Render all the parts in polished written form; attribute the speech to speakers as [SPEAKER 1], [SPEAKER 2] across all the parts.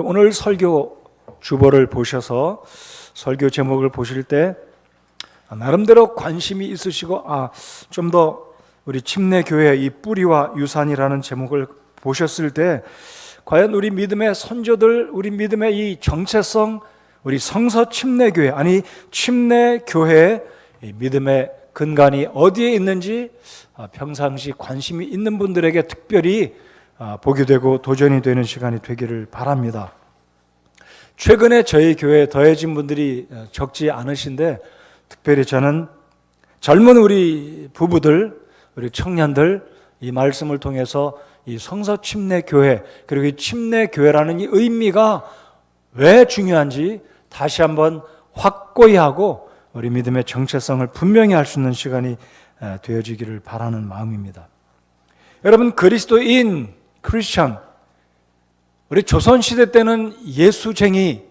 [SPEAKER 1] 오늘 설교 주보를 보셔서 설교 제목을 보실 때 나름대로 관심이 있으시고 좀 더 우리 침례교회의 이 뿌리와 유산이라는 제목을 보셨을 때 과연 우리 믿음의 선조들, 우리 믿음의 이 정체성, 우리 성서 침례교회, 아니 침례교회의 믿음의 근간이 어디에 있는지 평상시 관심이 있는 분들에게 특별히 보게 되고 도전이 되는 시간이 되기를 바랍니다. 최근에 저희 교회에 더해진 분들이 적지 않으신데 특별히 저는 젊은 우리 부부들, 우리 청년들 이 말씀을 통해서 이 성서 침례교회 그리고 이 침례교회라는 이 의미가 왜 중요한지 다시 한번 확고히 하고 우리 믿음의 정체성을 분명히 할 수 있는 시간이 되어지기를 바라는 마음입니다. 여러분, 그리스도인, 크리스천, 우리 조선시대 때는 예수쟁이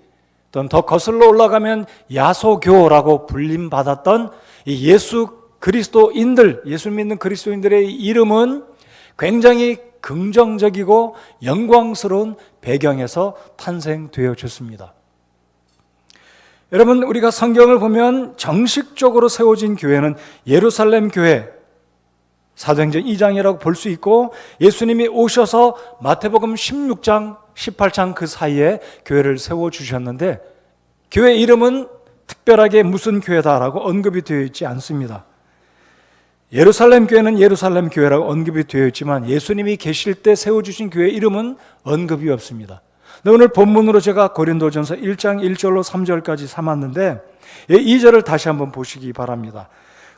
[SPEAKER 1] 또는 더 거슬러 올라가면 야소교라고 불림받았던 이 예수 그리스도인들, 예수 믿는 그리스도인들의 이름은 굉장히 긍정적이고 영광스러운 배경에서 탄생되어졌습니다. 여러분, 우리가 성경을 보면 정식적으로 세워진 교회는 예루살렘 교회, 사도행전 2장이라고 볼 수 있고 예수님이 오셔서 마태복음 16장, 18장 그 사이에 교회를 세워주셨는데 교회 이름은 특별하게 무슨 교회다라고 언급이 되어 있지 않습니다. 예루살렘 교회는 예루살렘 교회라고 언급이 되어 있지만 예수님이 계실 때 세워주신 교회 이름은 언급이 없습니다. 오늘 본문으로 제가 고린도전서 1장 1절로 3절까지 삼았는데 2절을 다시 한번 보시기 바랍니다.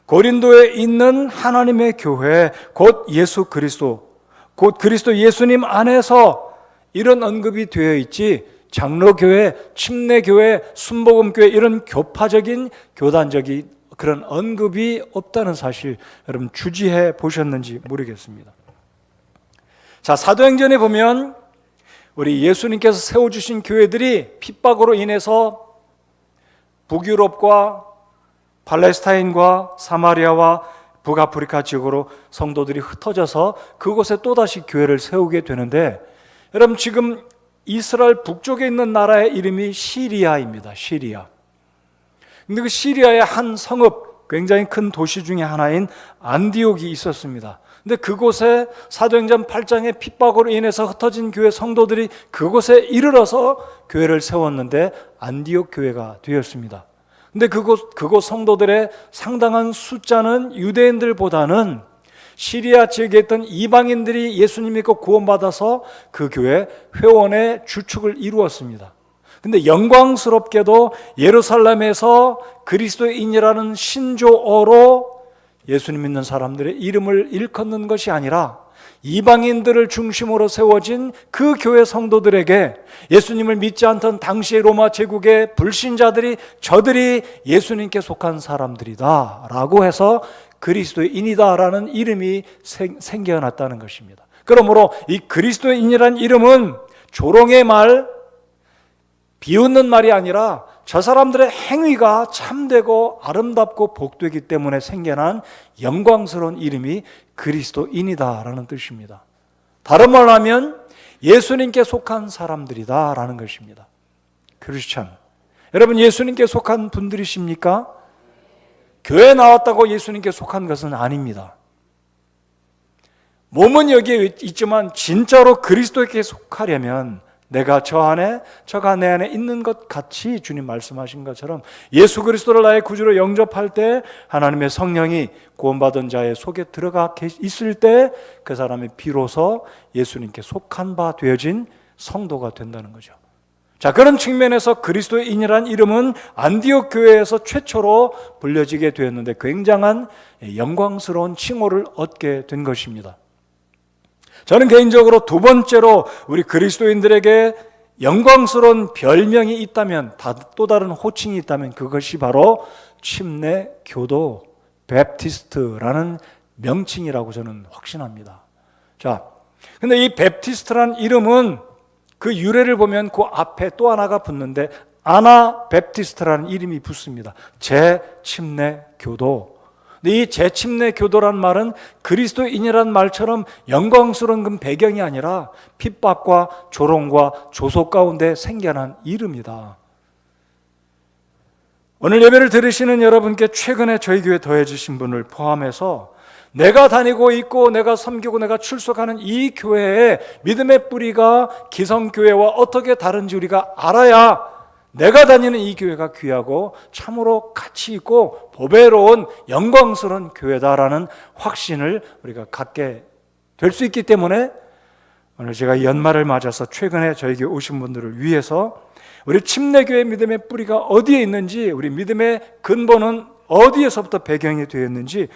[SPEAKER 1] 고린도에 있는 하나님의 교회 곧 예수 그리스도 곧 그리스도 예수님 안에서 이런 언급이 되어 있지 장로교회, 침례교회, 순복음교회 이런 교파적인 교단적인 그런 언급이 없다는 사실 여러분 주지해 보셨는지 모르겠습니다. 자, 사도행전에 보면 우리 예수님께서 세워주신 교회들이 핍박으로 인해서 북유럽과 팔레스타인과 사마리아와 북아프리카 지역으로 성도들이 흩어져서 그곳에 또다시 교회를 세우게 되는데 여러분 지금 이스라엘 북쪽에 있는 나라의 이름이 시리아입니다. 시리아. 근데 그 시리아의 한 성읍, 굉장히 큰 도시 중에 하나인 안디옥이 있었습니다. 근데 그곳에 사도행전 8장의 핍박으로 인해서 흩어진 교회 성도들이 그곳에 이르러서 교회를 세웠는데 안디옥 교회가 되었습니다. 근데 그곳 성도들의 상당한 숫자는 유대인들보다는 시리아 지역에 있던 이방인들이 예수님 믿고 구원받아서 그 교회 회원의 주축을 이루었습니다. 근데 영광스럽게도 예루살렘에서 그리스도인이라는 신조어로 예수님 믿는 사람들의 이름을 일컫는 것이 아니라 이방인들을 중심으로 세워진 그 교회 성도들에게 예수님을 믿지 않던 당시의 로마 제국의 불신자들이 저들이 예수님께 속한 사람들이다 라고 해서 그리스도인이다라는 이름이 생겨났다는 것입니다. 그러므로 이 그리스도인이라는 이름은 조롱의 말, 비웃는 말이 아니라 저 사람들의 행위가 참되고 아름답고 복되기 때문에 생겨난 영광스러운 이름이 그리스도인이다라는 뜻입니다. 다른 말로 하면 예수님께 속한 사람들이다라는 것입니다. 크리스천. 여러분 예수님께 속한 분들이십니까? 교회 나왔다고 예수님께 속한 것은 아닙니다. 몸은 여기에 있지만 진짜로 그리스도께 속하려면 내가 저 안에 저가 내 안에 있는 것 같이 주님 말씀하신 것처럼 예수 그리스도를 나의 구주로 영접할 때 하나님의 성령이 구원받은 자의 속에 들어가 있을 때 그 사람이 비로소 예수님께 속한 바 되어진 성도가 된다는 거죠. 자, 그런 측면에서 그리스도인이란 이름은 안디옥 교회에서 최초로 불려지게 되었는데 굉장한 영광스러운 칭호를 얻게 된 것입니다. 저는 개인적으로 두 번째로 우리 그리스도인들에게 영광스러운 별명이 있다면, 또 다른 호칭이 있다면 그것이 바로 침례교도 베프티스트라는 명칭이라고 저는 확신합니다. 자, 근데 이 베프티스트라는 이름은 그 유래를 보면 그 앞에 또 하나가 붙는데 아나 베프티스트라는 이름이 붙습니다. 제 침례교도. 근데 이 재침례 교도란 말은 그리스도인이란 말처럼 영광스러운 그 배경이 아니라 핍박과 조롱과 조소 가운데 생겨난 이름이다. 오늘 예배를 들으시는 여러분께 최근에 저희 교회에 더해주신 분을 포함해서 내가 다니고 있고 내가 섬기고 내가 출석하는 이 교회의 믿음의 뿌리가 기성교회와 어떻게 다른지 우리가 알아야 내가 다니는 이 교회가 귀하고 참으로 가치 있고 보배로운 영광스러운 교회다라는 확신을 우리가 갖게 될 수 있기 때문에 오늘 제가 연말을 맞아서 최근에 저희 교회 오신 분들을 위해서 우리 침례교회 믿음의 뿌리가 어디에 있는지, 우리 믿음의 근본은 어디에서부터 배경이 되었는지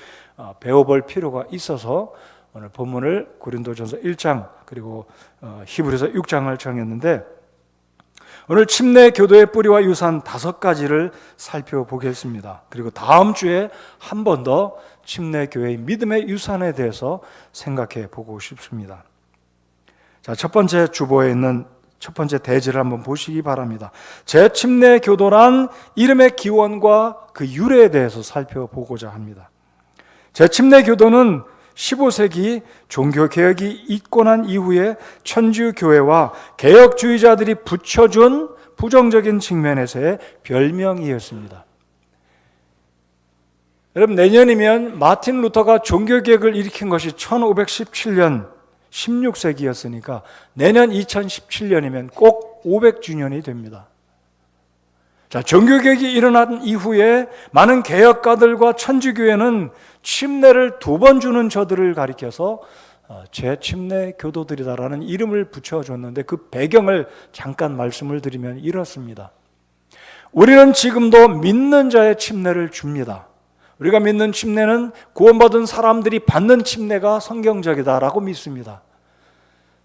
[SPEAKER 1] 배워볼 필요가 있어서 오늘 본문을 고린도전서 1장 그리고 히브리서 6장을 정했는데, 오늘 침례 교도의 뿌리와 유산 5가지를 살펴보겠습니다. 그리고 다음 주에 한 번 더 침례 교회의 믿음의 유산에 대해서 생각해 보고 싶습니다. 자, 첫 번째 주보에 있는 첫 번째 대지를 한번 보시기 바랍니다. 재침례 교도란 이름의 기원과 그 유래에 대해서 살펴보고자 합니다. 재침례 교도는 15세기 종교개혁이 있고 난 이후에 천주교회와 개혁주의자들이 붙여준 부정적인 측면에서의 별명이었습니다. 여러분, 내년이면 마틴 루터가 종교개혁을 일으킨 것이 1517년 16세기였으니까 내년 2017년이면 꼭 500주년이 됩니다. 자, 종교개혁이 일어난 이후에 많은 개혁가들과 천주교회는 침례를 2번 주는 저들을 가리켜서 재침례 교도들이다라는 이름을 붙여줬는데, 그 배경을 잠깐 말씀을 드리면 이렇습니다. 우리는 지금도 믿는 자의 침례를 줍니다. 우리가 믿는 침례는 구원받은 사람들이 받는 침례가 성경적이다라고 믿습니다.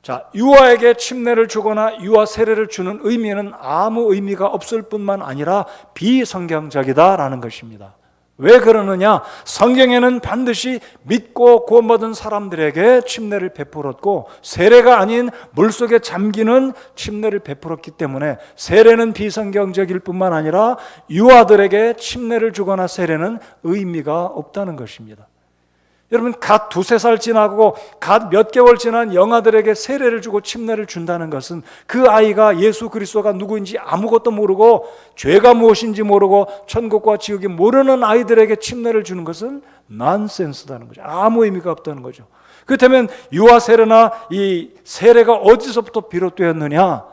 [SPEAKER 1] 자, 유아에게 침례를 주거나 유아 세례를 주는 의미는 아무 의미가 없을 뿐만 아니라 비성경적이다라는 것입니다. 왜 그러느냐? 성경에는 반드시 믿고 구원받은 사람들에게 침례를 베풀었고, 세례가 아닌 물속에 잠기는 침례를 베풀었기 때문에 세례는 비성경적일 뿐만 아니라 유아들에게 침례를 주거나 세례는 의미가 없다는 것입니다. 여러분, 갓 2-3살 지나고 갓 몇 개월 지난 영아들에게 세례를 주고 침례를 준다는 것은 그 아이가 예수 그리스도가 누구인지 아무것도 모르고 죄가 무엇인지 모르고 천국과 지옥이 모르는 아이들에게 침례를 주는 것은 난센스다는 거죠. 아무 의미가 없다는 거죠. 그렇다면 유아 세례나 이 세례가 어디서부터 비롯되었느냐?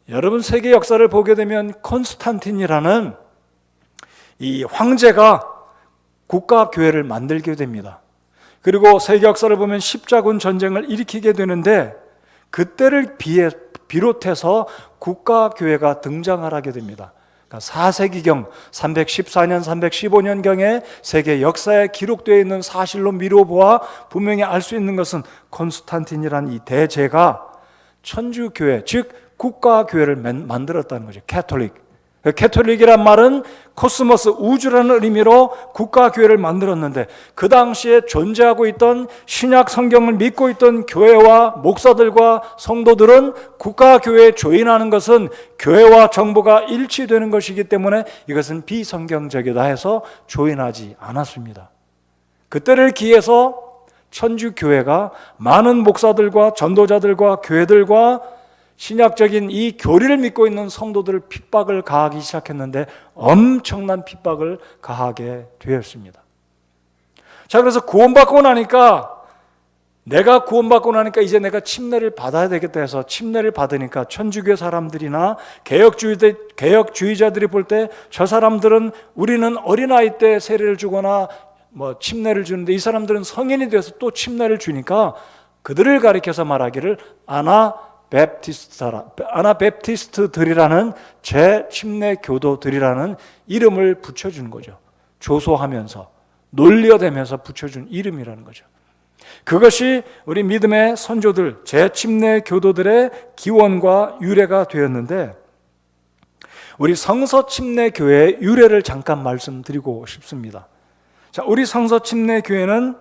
[SPEAKER 1] 여러분, 세계 역사를 보게 되면 콘스탄틴이라는 이 황제가 국가교회를 만들게 됩니다. 그리고 세계 역사를 보면 십자군 전쟁을 일으키게 되는데, 그때를 비롯해서 국가교회가 등장을 하게 됩니다. 그러니까 4세기경 314년, 315년경에 세계 역사에 기록되어 있는 사실로 미뤄보아 분명히 알 수 있는 것은 콘스탄틴이라는 이 대제가 천주교회, 즉 국가교회를 만들었다는 거죠. 캐톨릭이란 말은 코스모스, 우주라는 의미로 국가교회를 만들었는데, 그 당시에 존재하고 있던 신약 성경을 믿고 있던 교회와 목사들과 성도들은 국가교회에 조인하는 것은 교회와 정부가 일치되는 것이기 때문에 이것은 비성경적이다 해서 조인하지 않았습니다. 그때를 기해서 천주교회가 많은 목사들과 전도자들과 교회들과 신약적인 이 교리를 믿고 있는 성도들을 핍박을 가하기 시작했는데, 엄청난 핍박을 가하게 되었습니다. 자, 그래서 내가 구원받고 나니까 이제 내가 침례를 받아야 되겠다 해서 침례를 받으니까 천주교 사람들이나 개혁주의자들이 볼 때 저 사람들은 우리는 어린아이 때 세례를 주거나 침례를 주는데 이 사람들은 성인이 돼서 또 침례를 주니까 그들을 가리켜서 말하기를 아나베프티스트들이라는 재침례 교도들이라는 이름을 붙여주는 거죠. 조소하면서 놀려대면서 붙여준 이름이라는 거죠. 그것이 우리 믿음의 선조들, 재침례 교도들의 기원과 유래가 되었는데, 우리 성서침례교회의 유래를 잠깐 말씀드리고 싶습니다. 자, 우리 성서침례교회는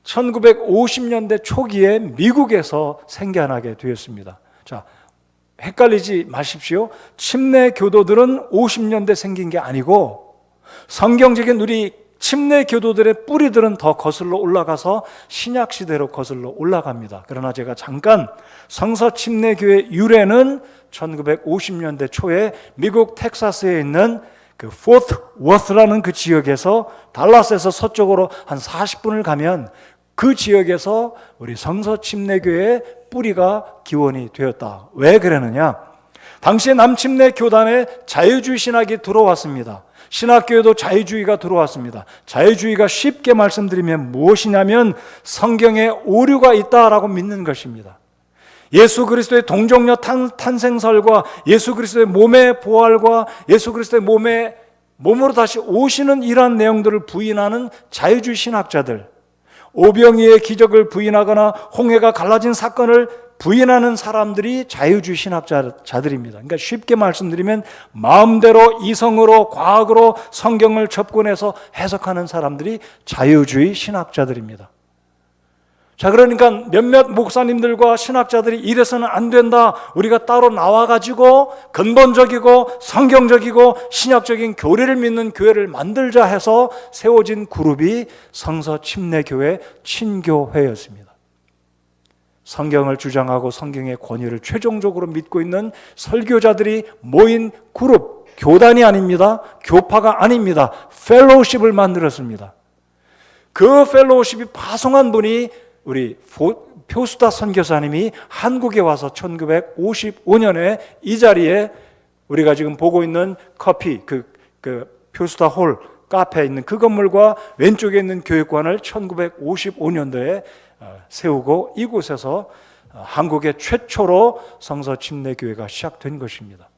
[SPEAKER 1] 1950년대 초기에 미국에서 생겨나게 되었습니다. 자, 헷갈리지 마십시오. 침례 교도들은 50년대 생긴 게 아니고 성경적인 우리 침례 교도들의 뿌리들은 더 거슬러 올라가서 신약 시대로 거슬러 올라갑니다. 그러나 제가 잠깐 성서 침례교의 유래는 1950년대 초에 미국 텍사스에 있는 그 포트 워스라는 그 지역에서, 달라스에서 서쪽으로 한 40분을 가면 그 지역에서 우리 성서 침례교의 뿌리가 기원이 되었다. 왜 그러느냐? 당시에 남침례 교단에 자유주의 신학이 들어왔습니다. 신학교에도 자유주의가 들어왔습니다. 자유주의가 쉽게 말씀드리면 무엇이냐면 성경에 오류가 있다라고 믿는 것입니다. 예수 그리스도의 동정녀 탄생설과 예수 그리스도의 몸의 부활과 예수 그리스도의 몸으로 다시 오시는 이러한 내용들을 부인하는 자유주의 신학자들, 오병이의 기적을 부인하거나 홍해가 갈라진 사건을 부인하는 사람들이 자유주의 신학자들입니다. 그러니까 쉽게 말씀드리면 마음대로 이성으로 과학으로 성경을 접근해서 해석하는 사람들이 자유주의 신학자들입니다. 자, 그러니까 몇몇 목사님들과 신학자들이 이래서는 안 된다, 우리가 따로 나와가지고 근본적이고 성경적이고 신학적인 교리를 믿는 교회를 만들자 해서 세워진 그룹이 성서 침례교회 친교회였습니다. 성경을 주장하고 성경의 권위를 최종적으로 믿고 있는 설교자들이 모인 그룹, 교단이 아닙니다. 교파가 아닙니다. 펠로우십을 만들었습니다. 그 펠로우십이 파송한 분이 우리 표수다 선교사님이 한국에 와서 1955년에 이 자리에 우리가 지금 보고 있는 커피, 그 표수다 홀 카페에 있는 그 건물과 왼쪽에 있는 교육관을 1955년도에 세우고 이곳에서 한국의 최초로 성서 침례교회가 시작된 것입니다.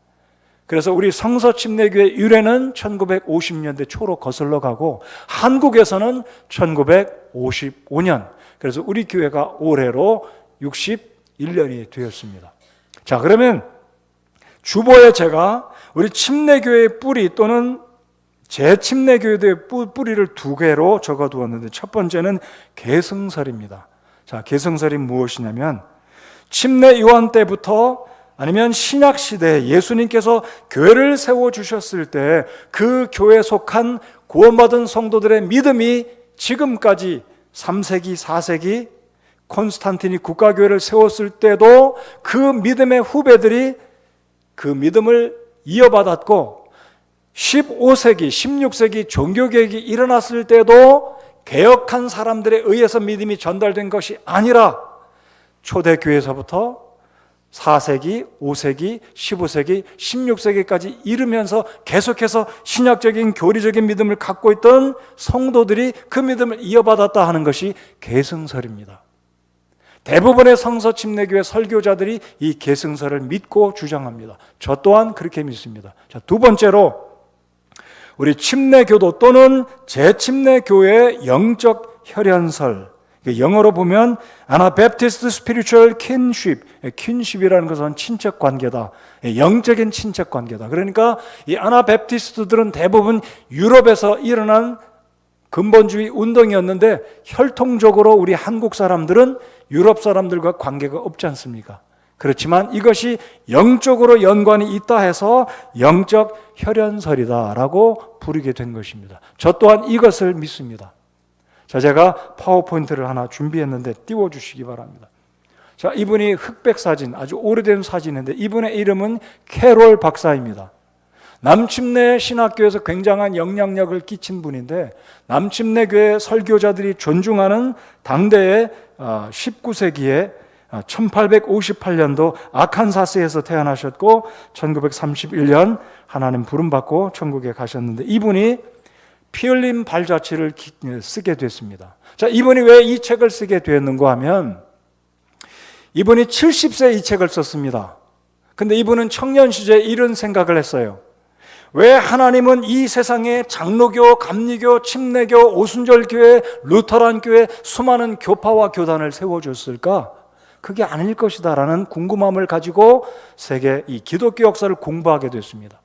[SPEAKER 1] 그래서 우리 성서 침례교회 유래는 1950년대 초로 거슬러 가고 한국에서는 1955년, 그래서 우리 교회가 올해로 61년이 되었습니다. 자, 그러면 주보에 제가 우리 침례교회의 뿌리 또는 제침례교회의 뿌리를 두 개로 적어두었는데, 첫 번째는 계승설입니다. 자, 계승설이 무엇이냐면 침례 요한 때부터 아니면 신약 시대에 예수님께서 교회를 세워주셨을 때 그 교회에 속한 구원받은 성도들의 믿음이 지금까지 3세기, 4세기 콘스탄틴이 국가교회를 세웠을 때도 그 믿음의 후배들이 그 믿음을 이어받았고, 15세기, 16세기 종교개혁이 일어났을 때도 개혁한 사람들에 의해서 믿음이 전달된 것이 아니라 초대교회에서부터 4세기, 5세기, 15세기, 16세기까지 이르면서 계속해서 신약적인 교리적인 믿음을 갖고 있던 성도들이 그 믿음을 이어받았다 하는 것이 계승설입니다. 대부분의 성서 침례교회 설교자들이 이 계승설을 믿고 주장합니다. 저 또한 그렇게 믿습니다. 자, 두 번째로 우리 침례교도 또는 제침례교회의 영적 혈연설, 영어로 보면 Anabaptist Spiritual Kinship, 킨십이라는 것은 친척 관계다, 영적인 친척 관계다. 그러니까 이 아나베프티스트들은 대부분 유럽에서 일어난 근본주의 운동이었는데, 혈통적으로 우리 한국 사람들은 유럽 사람들과 관계가 없지 않습니까? 그렇지만 이것이 영적으로 연관이 있다 해서 영적 혈연설이다라고 부르게 된 것입니다. 저 또한 이것을 믿습니다. 자, 제가 파워포인트를 하나 준비했는데 띄워주시기 바랍니다. 자, 이분이 흑백 사진, 아주 오래된 사진인데 이분의 이름은 캐롤 박사입니다. 남침례 신학교에서 굉장한 영향력을 끼친 분인데, 남침례교회 설교자들이 존중하는 당대의 19세기에 1858년도 아칸사스에서 태어나셨고 1931년 하나님 부름받고 천국에 가셨는데, 이분이 피 흘린 발자취를 쓰게 됐습니다. 자, 이분이 왜 이 책을 쓰게 되었는가 하면, 이분이 70세에 이 책을 썼습니다. 근데 이분은 청년 시절에 이런 생각을 했어요. 왜 하나님은 이 세상에 장로교, 감리교, 침례교, 오순절교회, 루터란교회 수많은 교파와 교단을 세워줬을까? 그게 아닐 것이다 라는 궁금함을 가지고 세계 이 기독교 역사를 공부하게 됐습니다.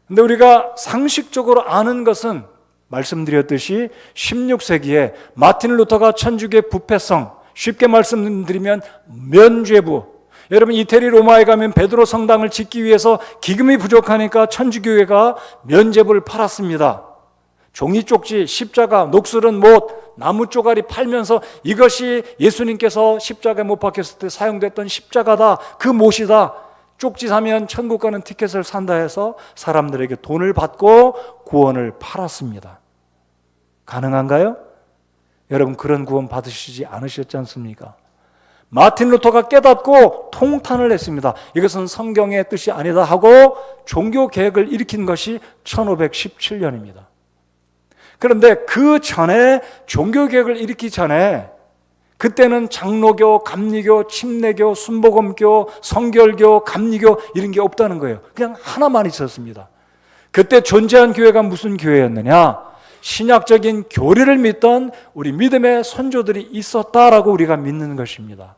[SPEAKER 1] 근데 우리가 상식적으로 아는 것은 말씀드렸듯이 16세기에 마틴 루터가 천주교의 부패성, 쉽게 말씀드리면 면죄부, 여러분 이태리 로마에 가면 베드로 성당을 짓기 위해서 기금이 부족하니까 천주교회가 면죄부를 팔았습니다. 종이 쪽지, 십자가, 녹슬은 못, 나무 쪼가리 팔면서 이것이 예수님께서 십자가에 못 박혔을 때 사용됐던 십자가다, 그 못이다, 쪽지 사면 천국 가는 티켓을 산다 해서 사람들에게 돈을 받고 구원을 팔았습니다. 가능한가요? 여러분, 그런 구원 받으시지 않으셨지 않습니까? 마틴 루터가 깨닫고 통탄을 했습니다. 이것은 성경의 뜻이 아니다 하고 종교 개혁을 일으킨 것이 1517년입니다. 그런데 그 전에 종교 개혁을 일으키기 전에 그때는 장로교, 감리교, 침례교, 순복음교, 성결교, 감리교 이런 게 없다는 거예요. 그냥 하나만 있었습니다. 그때 존재한 교회가 무슨 교회였느냐? 신약적인 교리를 믿던 우리 믿음의 선조들이 있었다라고 우리가 믿는 것입니다.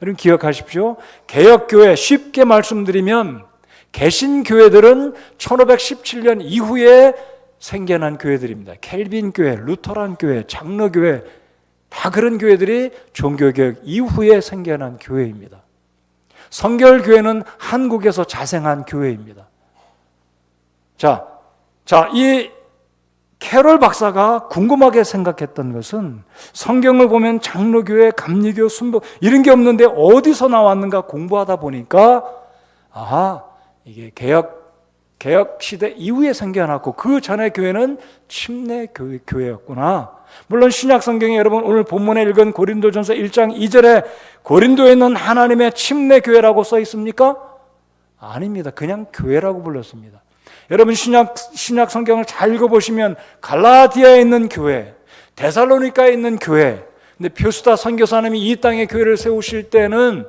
[SPEAKER 1] 여러분 기억하십시오. 개혁교회, 쉽게 말씀드리면 개신교회들은 1517년 이후에 생겨난 교회들입니다. 켈빈 교회, 루터란 교회, 장로교회, 다 그런 교회들이 종교개혁 이후에 생겨난 교회입니다. 성결교회는 한국에서 자생한 교회입니다. 이 캐롤 박사가 궁금하게 생각했던 것은 성경을 보면 장로교회, 감리교, 순복 이런 게 없는데 어디서 나왔는가 공부하다 보니까 이게 개혁 시대 이후에 생겨났고 그 전에 교회는 침례 교회였구나. 물론 신약 성경에 여러분 오늘 본문에 읽은 고린도전서 1장 2절에 고린도에 있는 하나님의 침례 교회라고 써 있습니까? 아닙니다. 그냥 교회라고 불렀습니다. 여러분 신약 성경을 잘 읽어보시면 갈라디아에 있는 교회, 데살로니가에 있는 교회, 근데 표수다 선교사님이 이 땅에 교회를 세우실 때는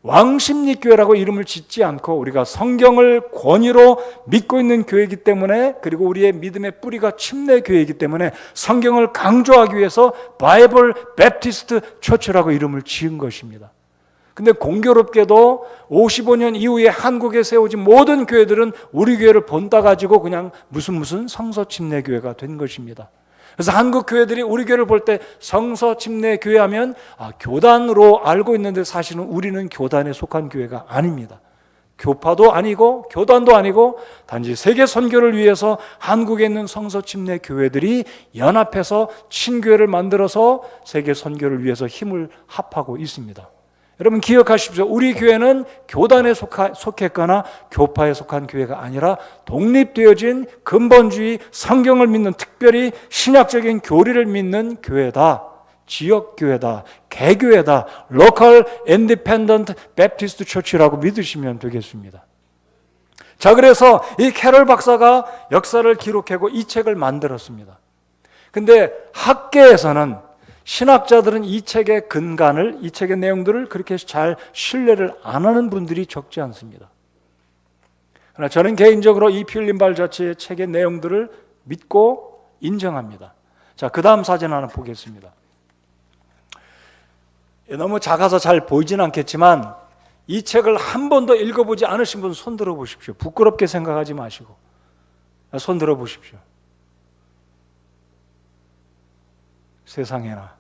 [SPEAKER 1] 왕십리교회라고 이름을 짓지 않고 우리가 성경을 권위로 믿고 있는 교회이기 때문에, 그리고 우리의 믿음의 뿌리가 침례교회이기 때문에 성경을 강조하기 위해서 바이블 배프티스트 처치라고 이름을 지은 것입니다. 근데 공교롭게도 55년 이후에 한국에 세워진 모든 교회들은 우리 교회를 본따 가지고 그냥 무슨 성서침례교회가 된 것입니다. 그래서 한국 교회들이 우리 교회를 볼 때 성서침례교회 하면 교단으로 알고 있는데 사실은 우리는 교단에 속한 교회가 아닙니다. 교파도 아니고 교단도 아니고 단지 세계 선교를 위해서 한국에 있는 성서침례교회들이 연합해서 친교회를 만들어서 세계 선교를 위해서 힘을 합하고 있습니다. 여러분 기억하십시오. 우리 교회는 교단에 속했거나 교파에 속한 교회가 아니라 독립되어진 근본주의 성경을 믿는, 특별히 신약적인 교리를 믿는 교회다. 지역교회다. 개교회다. Local Independent Baptist Church라고 믿으시면 되겠습니다. 자, 그래서 이 캐럴 박사가 역사를 기록하고 이 책을 만들었습니다. 근데 학계에서는, 신학자들은 이 책의 근간을, 이 책의 내용들을 그렇게 잘 신뢰를 안 하는 분들이 적지 않습니다. 그러나 저는 개인적으로 이 필름발 자체의 책의 내용들을 믿고 인정합니다. 자, 그 다음 사진 하나 보겠습니다. 너무 작아서 잘 보이진 않겠지만 이 책을 한 번도 읽어보지 않으신 분 손 들어보십시오. 부끄럽게 생각하지 마시고 손 들어보십시오. 세상에나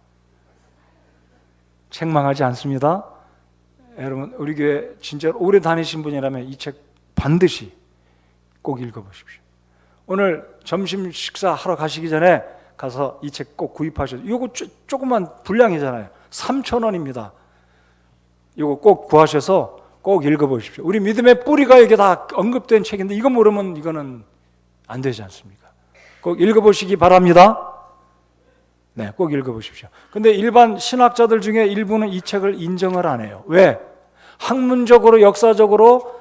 [SPEAKER 1] 책망하지 않습니다. 여러분 우리 교회 진짜 오래 다니신 분이라면 이 책 반드시 꼭 읽어보십시오. 오늘 점심 식사하러 가시기 전에 가서 이 책 꼭 구입하셔도, 이거 조그만 분량이잖아요. 3,000원입니다. 이거 꼭 구하셔서 꼭 읽어보십시오. 우리 믿음의 뿌리가 이게 다 언급된 책인데 이거 모르면 이거는 안 되지 않습니까? 꼭 읽어보시기 바랍니다. 네, 꼭 읽어보십시오. 근데 일반 신학자들 중에 일부는 이 책을 인정을 안 해요. 왜? 학문적으로, 역사적으로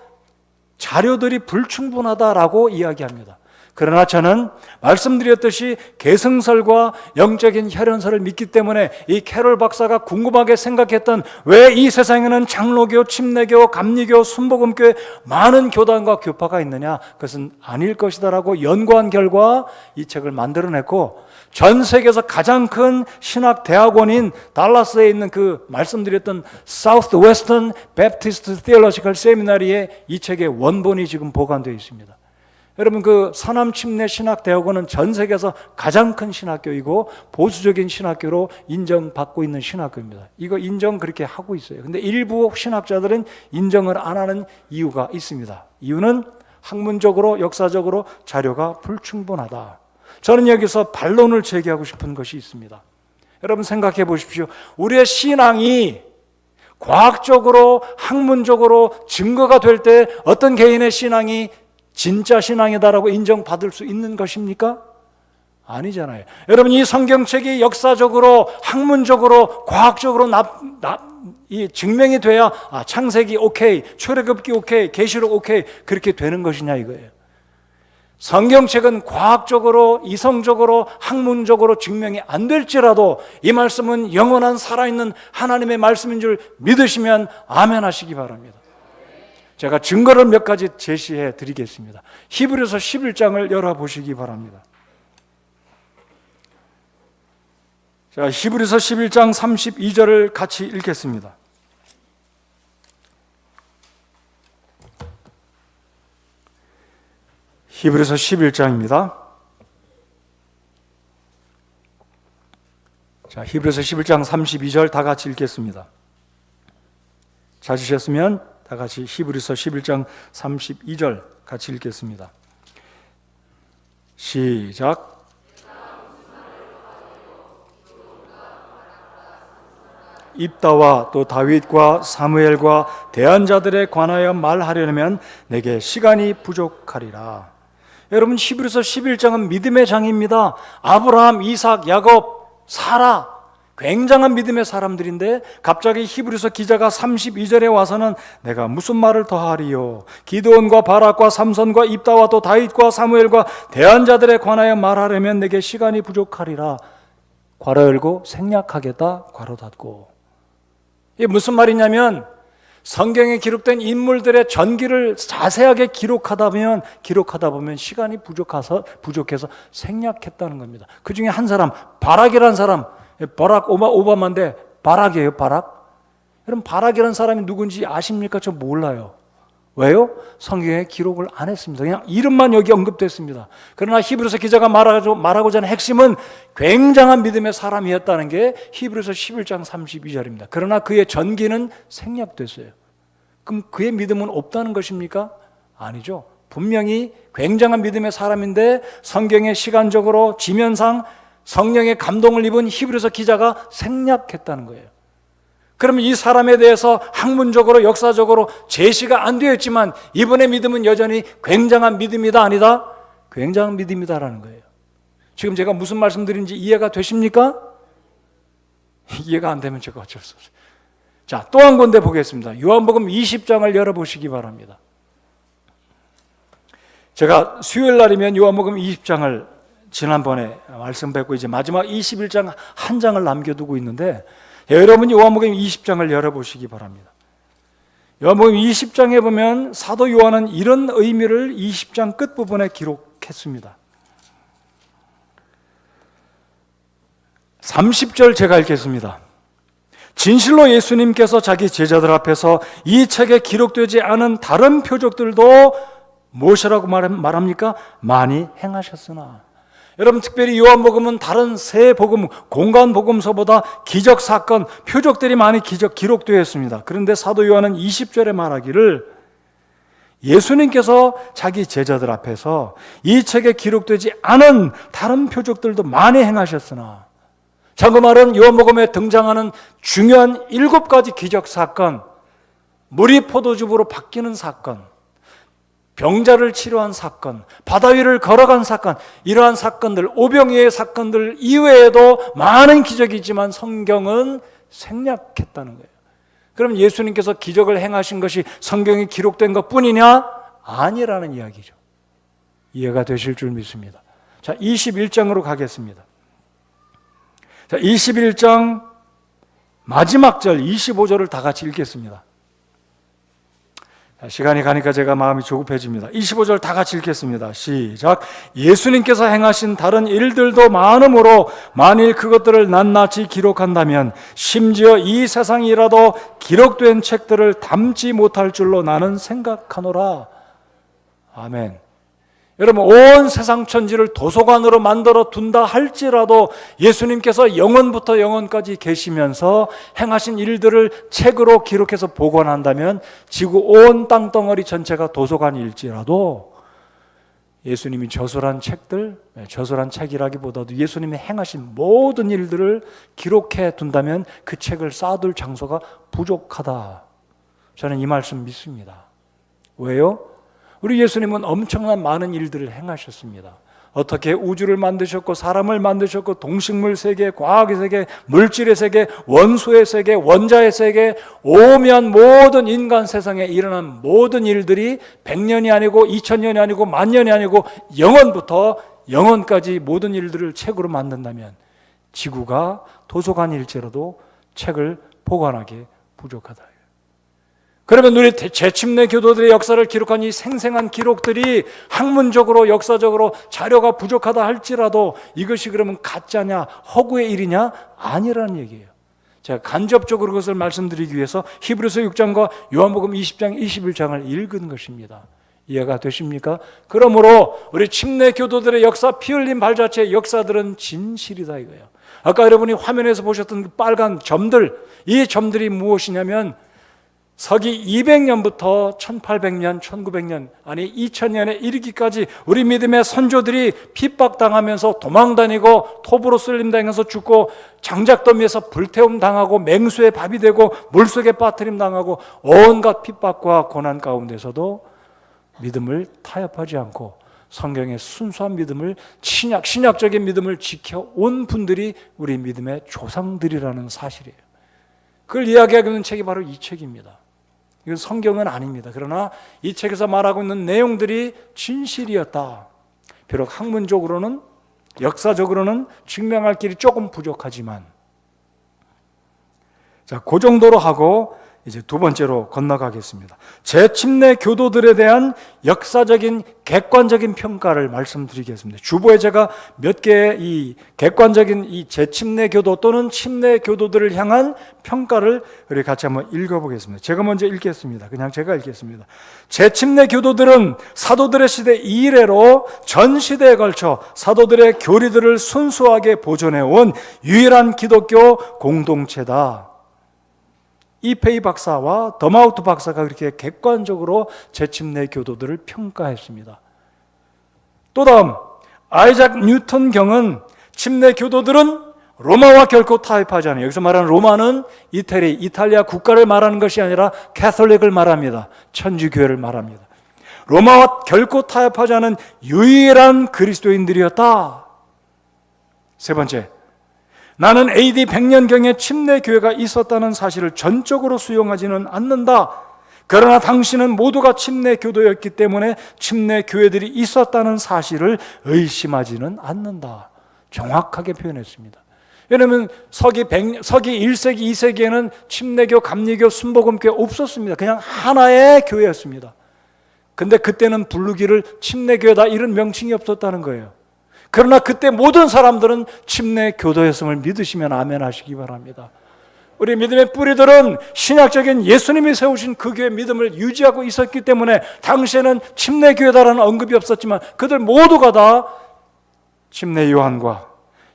[SPEAKER 1] 자료들이 불충분하다라고 이야기합니다. 그러나 저는 말씀드렸듯이 계승설과 영적인 혈연설을 믿기 때문에 이 캐롤 박사가 궁금하게 생각했던, 왜 이 세상에는 장로교, 침례교, 감리교, 순복음교회 많은 교단과 교파가 있느냐, 그것은 아닐 것이다라고 연구한 결과 이 책을 만들어냈고, 전 세계에서 가장 큰 신학 대학원인 달라스에 있는 그 말씀드렸던 Southwestern Baptist Theological Seminary에 이 책의 원본이 지금 보관되어 있습니다. 여러분 그 서남 침례 신학대학원은 전 세계에서 가장 큰 신학교이고 보수적인 신학교로 인정받고 있는 신학교입니다. 이거 인정 그렇게 하고 있어요. 근데 일부 신학자들은 인정을 안 하는 이유가 있습니다. 이유는 학문적으로, 역사적으로 자료가 불충분하다. 저는 여기서 반론을 제기하고 싶은 것이 있습니다. 여러분 생각해 보십시오. 우리의 신앙이 과학적으로 학문적으로 증거가 될 때 어떤 개인의 신앙이 진짜 신앙이다라고 인정받을 수 있는 것입니까? 아니잖아요. 여러분 이 성경책이 역사적으로 학문적으로 과학적으로 이 증명이 돼야 창세기 오케이, 출애굽기 오케이, 계시록 오케이 그렇게 되는 것이냐 이거예요. 성경책은 과학적으로 이성적으로 학문적으로 증명이 안 될지라도 이 말씀은 영원한 살아있는 하나님의 말씀인 줄 믿으시면 아멘 하시기 바랍니다. 제가 증거를 몇 가지 제시해 드리겠습니다. 히브리서 11장을 열어보시기 바랍니다. 자, 히브리서 11장 32절을 같이 읽겠습니다. 히브리서 11장입니다. 자, 히브리서 11장 32절 다 같이 읽겠습니다. 찾으셨으면 다 같이 히브리서 11장 32절 같이 읽겠습니다. 시작. 입다와 또 다윗과 사무엘과 대한 자들에 관하여 말하려면 내게 시간이 부족하리라. 여러분 히브리서 11장은 믿음의 장입니다. 아브라함, 이삭, 야곱, 사라 굉장한 믿음의 사람들인데 갑자기 히브리서 기자가 32절에 와서는 내가 무슨 말을 더하리요? 기드온과 바락과 삼손과 입다와 또 다윗과 사무엘과 대한 자들에 관하여 말하려면 내게 시간이 부족하리라. 괄호 열고 생략하겠다 괄호 닫고. 이게 무슨 말이냐면 성경에 기록된 인물들의 전기를 자세하게 기록하다 보면 시간이 부족해서 생략했다는 겁니다. 그 중에 한 사람 바락이라는 사람, 바락 오바마인데 바락이에요. 바락. 여러분 바락이라는 사람이 누군지 아십니까? 저 몰라요. 왜요? 성경에 기록을 안 했습니다. 그냥 이름만 여기 언급됐습니다. 그러나 히브리서 기자가 말하고자 하는 핵심은 굉장한 믿음의 사람이었다는 게 히브리서 11장 32절입니다. 그러나 그의 전기는 생략됐어요. 그럼 그의 믿음은 없다는 것입니까? 아니죠. 분명히 굉장한 믿음의 사람인데 성경에 시간적으로 지면상 성령의 감동을 입은 히브리서 기자가 생략했다는 거예요. 그러면 이 사람에 대해서 학문적으로 역사적으로 제시가 안 되어 있지만 이분의 믿음은 여전히 굉장한 믿음이다 아니다? 굉장한 믿음이다라는 거예요. 지금 제가 무슨 말씀드린지 이해가 되십니까? 이해가 안 되면 제가 어쩔 수 없어요. 자, 또 한 군데 보겠습니다. 요한복음 20장을 열어보시기 바랍니다. 제가 수요일 날이면 요한복음 20장을 지난번에 말씀 뵙고 이제 마지막 21장 한 장을 남겨두고 있는데 여러분이 요한복음 20장을 열어보시기 바랍니다. 요한복음 20장에 보면 사도 요한은 이런 의미를 20장 끝부분에 기록했습니다. 30절 제가 읽겠습니다. 진실로 예수님께서 자기 제자들 앞에서 이 책에 기록되지 않은 다른 표적들도 무엇이라고 말합니까? 많이 행하셨으나. 여러분 특별히 요한복음은 다른 세 복음, 공간 복음서보다 기적 사건, 표적들이 많이 기록되어 있습니다. 그런데 사도 요한은 20절에 말하기를 예수님께서 자기 제자들 앞에서 이 책에 기록되지 않은 다른 표적들도 많이 행하셨으나, 자, 그 말은 요한복음에 등장하는 중요한 7가지 기적 사건, 물이 포도즙으로 바뀌는 사건, 병자를 치료한 사건, 바다 위를 걸어간 사건, 이러한 사건들, 오병이의 사건들 이외에도 많은 기적이 있지만 성경은 생략했다는 거예요. 그럼 예수님께서 기적을 행하신 것이 성경에 기록된 것뿐이냐? 아니라는 이야기죠. 이해가 되실 줄 믿습니다. 자, 21장으로 가겠습니다. 자, 21장 마지막 절 25절을 다 같이 읽겠습니다. 시간이 가니까 제가 마음이 조급해집니다. 25절 다 같이 읽겠습니다. 시작. 예수님께서 행하신 다른 일들도 많으므로 만일 그것들을 낱낱이 기록한다면 심지어 이 세상이라도 기록된 책들을 담지 못할 줄로 나는 생각하노라. 아멘. 여러분 온 세상 천지를 도서관으로 만들어 둔다 할지라도 예수님께서 영원부터 영원까지 계시면서 행하신 일들을 책으로 기록해서 복원한다면 지구 온 땅덩어리 전체가 도서관일지라도 예수님이 저술한 책들, 저술한 책이라기보다도 예수님이 행하신 모든 일들을 기록해 둔다면 그 책을 쌓아둘 장소가 부족하다. 저는 이 말씀 믿습니다. 왜요? 우리 예수님은 엄청난 많은 일들을 행하셨습니다. 어떻게 우주를 만드셨고 사람을 만드셨고 동식물 세계, 과학의 세계, 물질의 세계, 원소의 세계, 원자의 세계, 오면 모든 인간 세상에 일어난 모든 일들이 100년이 아니고 2000년이 아니고 만년이 아니고 영원부터 영원까지 모든 일들을 책으로 만든다면 지구가 도서관일지라도 책을 보관하기 부족하다. 그러면 우리 재침례 교도들의 역사를 기록한 이 생생한 기록들이 학문적으로 역사적으로 자료가 부족하다 할지라도 이것이 그러면 가짜냐 허구의 일이냐 아니라는 얘기예요. 제가 간접적으로 그것을 말씀드리기 위해서 히브리서 6장과 요한복음 20장 21장을 읽은 것입니다. 이해가 되십니까? 그러므로 우리 침례 교도들의 역사, 피 흘린 발자취의 역사들은 진실이다 이거예요. 아까 여러분이 화면에서 보셨던 그 빨간 점들, 이 점들이 무엇이냐면 서기 200년부터 1800년, 1900년, 아니 2000년에 이르기까지 우리 믿음의 선조들이 핍박당하면서 도망다니고 톱으로 쏠림당해서 죽고 장작더미에서 불태움 당하고 맹수의 밥이 되고 물속에 빠뜨림 당하고 온갖 핍박과 고난 가운데서도 믿음을 타협하지 않고 성경의 순수한 믿음을 신약적인 믿음을 지켜온 분들이 우리 믿음의 조상들이라는 사실이에요. 그걸 이야기하고 있는 책이 바로 이 책입니다. 이건 성경은 아닙니다. 그러나 이 책에서 말하고 있는 내용들이 진실이었다. 비록 학문적으로는 역사적으로는 증명할 길이 조금 부족하지만 자, 그 정도로 하고 이제 두 번째로 건너가겠습니다. 재침례 교도들에 대한 역사적인 객관적인 평가를 말씀드리겠습니다. 주보에 제가 몇 개의 이 객관적인 이 재침례 교도 또는 침례 교도들을 향한 평가를 우리 같이 한번 읽어보겠습니다. 제가 먼저 읽겠습니다. 그냥 제가 읽겠습니다. 재침례 교도들은 사도들의 시대 이래로 전 시대에 걸쳐 사도들의 교리들을 순수하게 보존해온 유일한 기독교 공동체다. 이페이 박사와 더마우트 박사가 그렇게 객관적으로 재침례 교도들을 평가했습니다. 또 다음 아이작 뉴턴 경은 침례 교도들은 로마와 결코 타협하지 않아요. 여기서 말하는 로마는 이탈리아 국가를 말하는 것이 아니라 캐톨릭을 말합니다. 천주교회를 말합니다. 로마와 결코 타협하지 않은 유일한 그리스도인들이었다. 세 번째, 나는 AD 100년경에 침례교회가 있었다는 사실을 전적으로 수용하지는 않는다. 그러나 당신은 모두가 침례교도였기 때문에 침례교회들이 있었다는 사실을 의심하지는 않는다. 정확하게 표현했습니다. 왜냐하면 서기 1세기, 2세기에는 침례교, 감리교, 순복음교회 없었습니다. 그냥 하나의 교회였습니다. 근데 그때는 부르기를 침례교회다 이런 명칭이 없었다는 거예요. 그러나 그때 모든 사람들은 침례 교도였음을 믿으시면 아멘 하시기 바랍니다. 우리 믿음의 뿌리들은 신약적인 예수님이 세우신 그 교회의 믿음을 유지하고 있었기 때문에 당시에는 침례 교회다라는 언급이 없었지만 그들 모두가 다 침례 요한과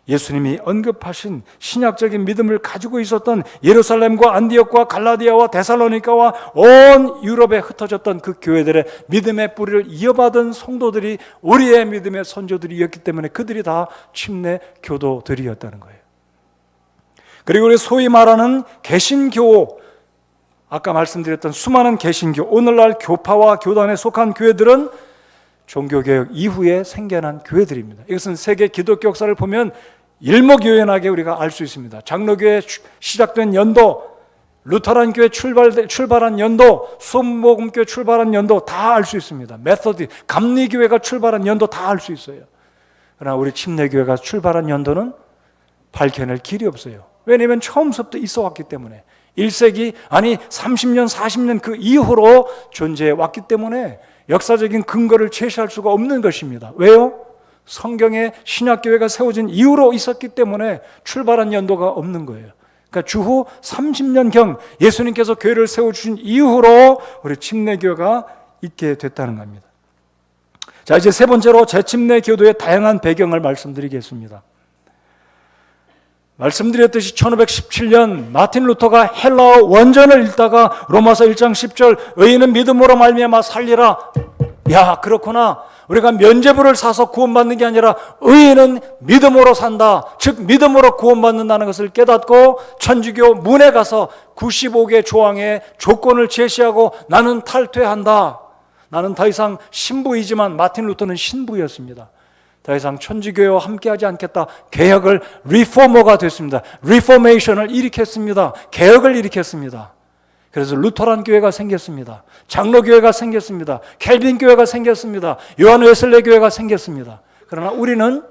[SPEAKER 1] 예수님이 언급하신 신약적인 믿음을 가지고 있었던 예루살렘과 안디옥과 갈라디아와 데살로니가와 온 유럽에 흩어졌던 그 교회들의 믿음의 뿌리를 이어받은 성도들이 우리의 믿음의 선조들이었기 때문에 그들이 다 침례 교도들이었다는 거예요. 그리고 우리 소위 말하는 개신교, 아까 말씀드렸던 수많은 개신교, 오늘날 교파와 교단에 속한 교회들은 종교개혁 이후에 생겨난 교회들입니다. 이것은 세계 기독교 역사를 보면 일목요연하게 우리가 알 수 있습니다. 장로교회 시작된 연도, 루터란 교회 출발한 연도, 순복음교회 출발한 연도 다 알 수 있습니다. 메소디, 감리교회가 출발한 연도 다 알 수 있어요. 그러나 우리 침례교회가 출발한 연도는 밝혀낼 길이 없어요. 왜냐하면 처음부터 있어 왔기 때문에 1세기 아니 30년, 40년 그 이후로 존재해 왔기 때문에 역사적인 근거를 제시할 수가 없는 것입니다. 왜요? 성경에 신약교회가 세워진 이후로 있었기 때문에 출발한 연도가 없는 거예요. 그러니까 주후 30년경 예수님께서 교회를 세워주신 이후로 우리 침례교회가 있게 됐다는 겁니다. 자, 이제 세 번째로 재침례 교도의 다양한 배경을 말씀드리겠습니다. 말씀드렸듯이 1517년 마틴 루터가 헬라어 원전을 읽다가 로마서 1장 10절 의인은 믿음으로 말미암아 살리라. 야, 그렇구나. 우리가 면죄부를 사서 구원받는 게 아니라 의인은 믿음으로 산다. 즉 믿음으로 구원받는다는 것을 깨닫고 천주교 문에 가서 95개 조항의 조건을 제시하고 나는 탈퇴한다. 나는 더 이상 신부이지만 마틴 루터는 신부였습니다. 더 이상 천주교와 함께하지 않겠다. 개혁을 리포머가 됐습니다. 리포메이션을 일으켰습니다. 개혁을 일으켰습니다. 그래서 루터란 교회가 생겼습니다. 장로교회가 생겼습니다. 켈빈 교회가 생겼습니다. 요한 웨슬레 교회가 생겼습니다. 그러나 우리는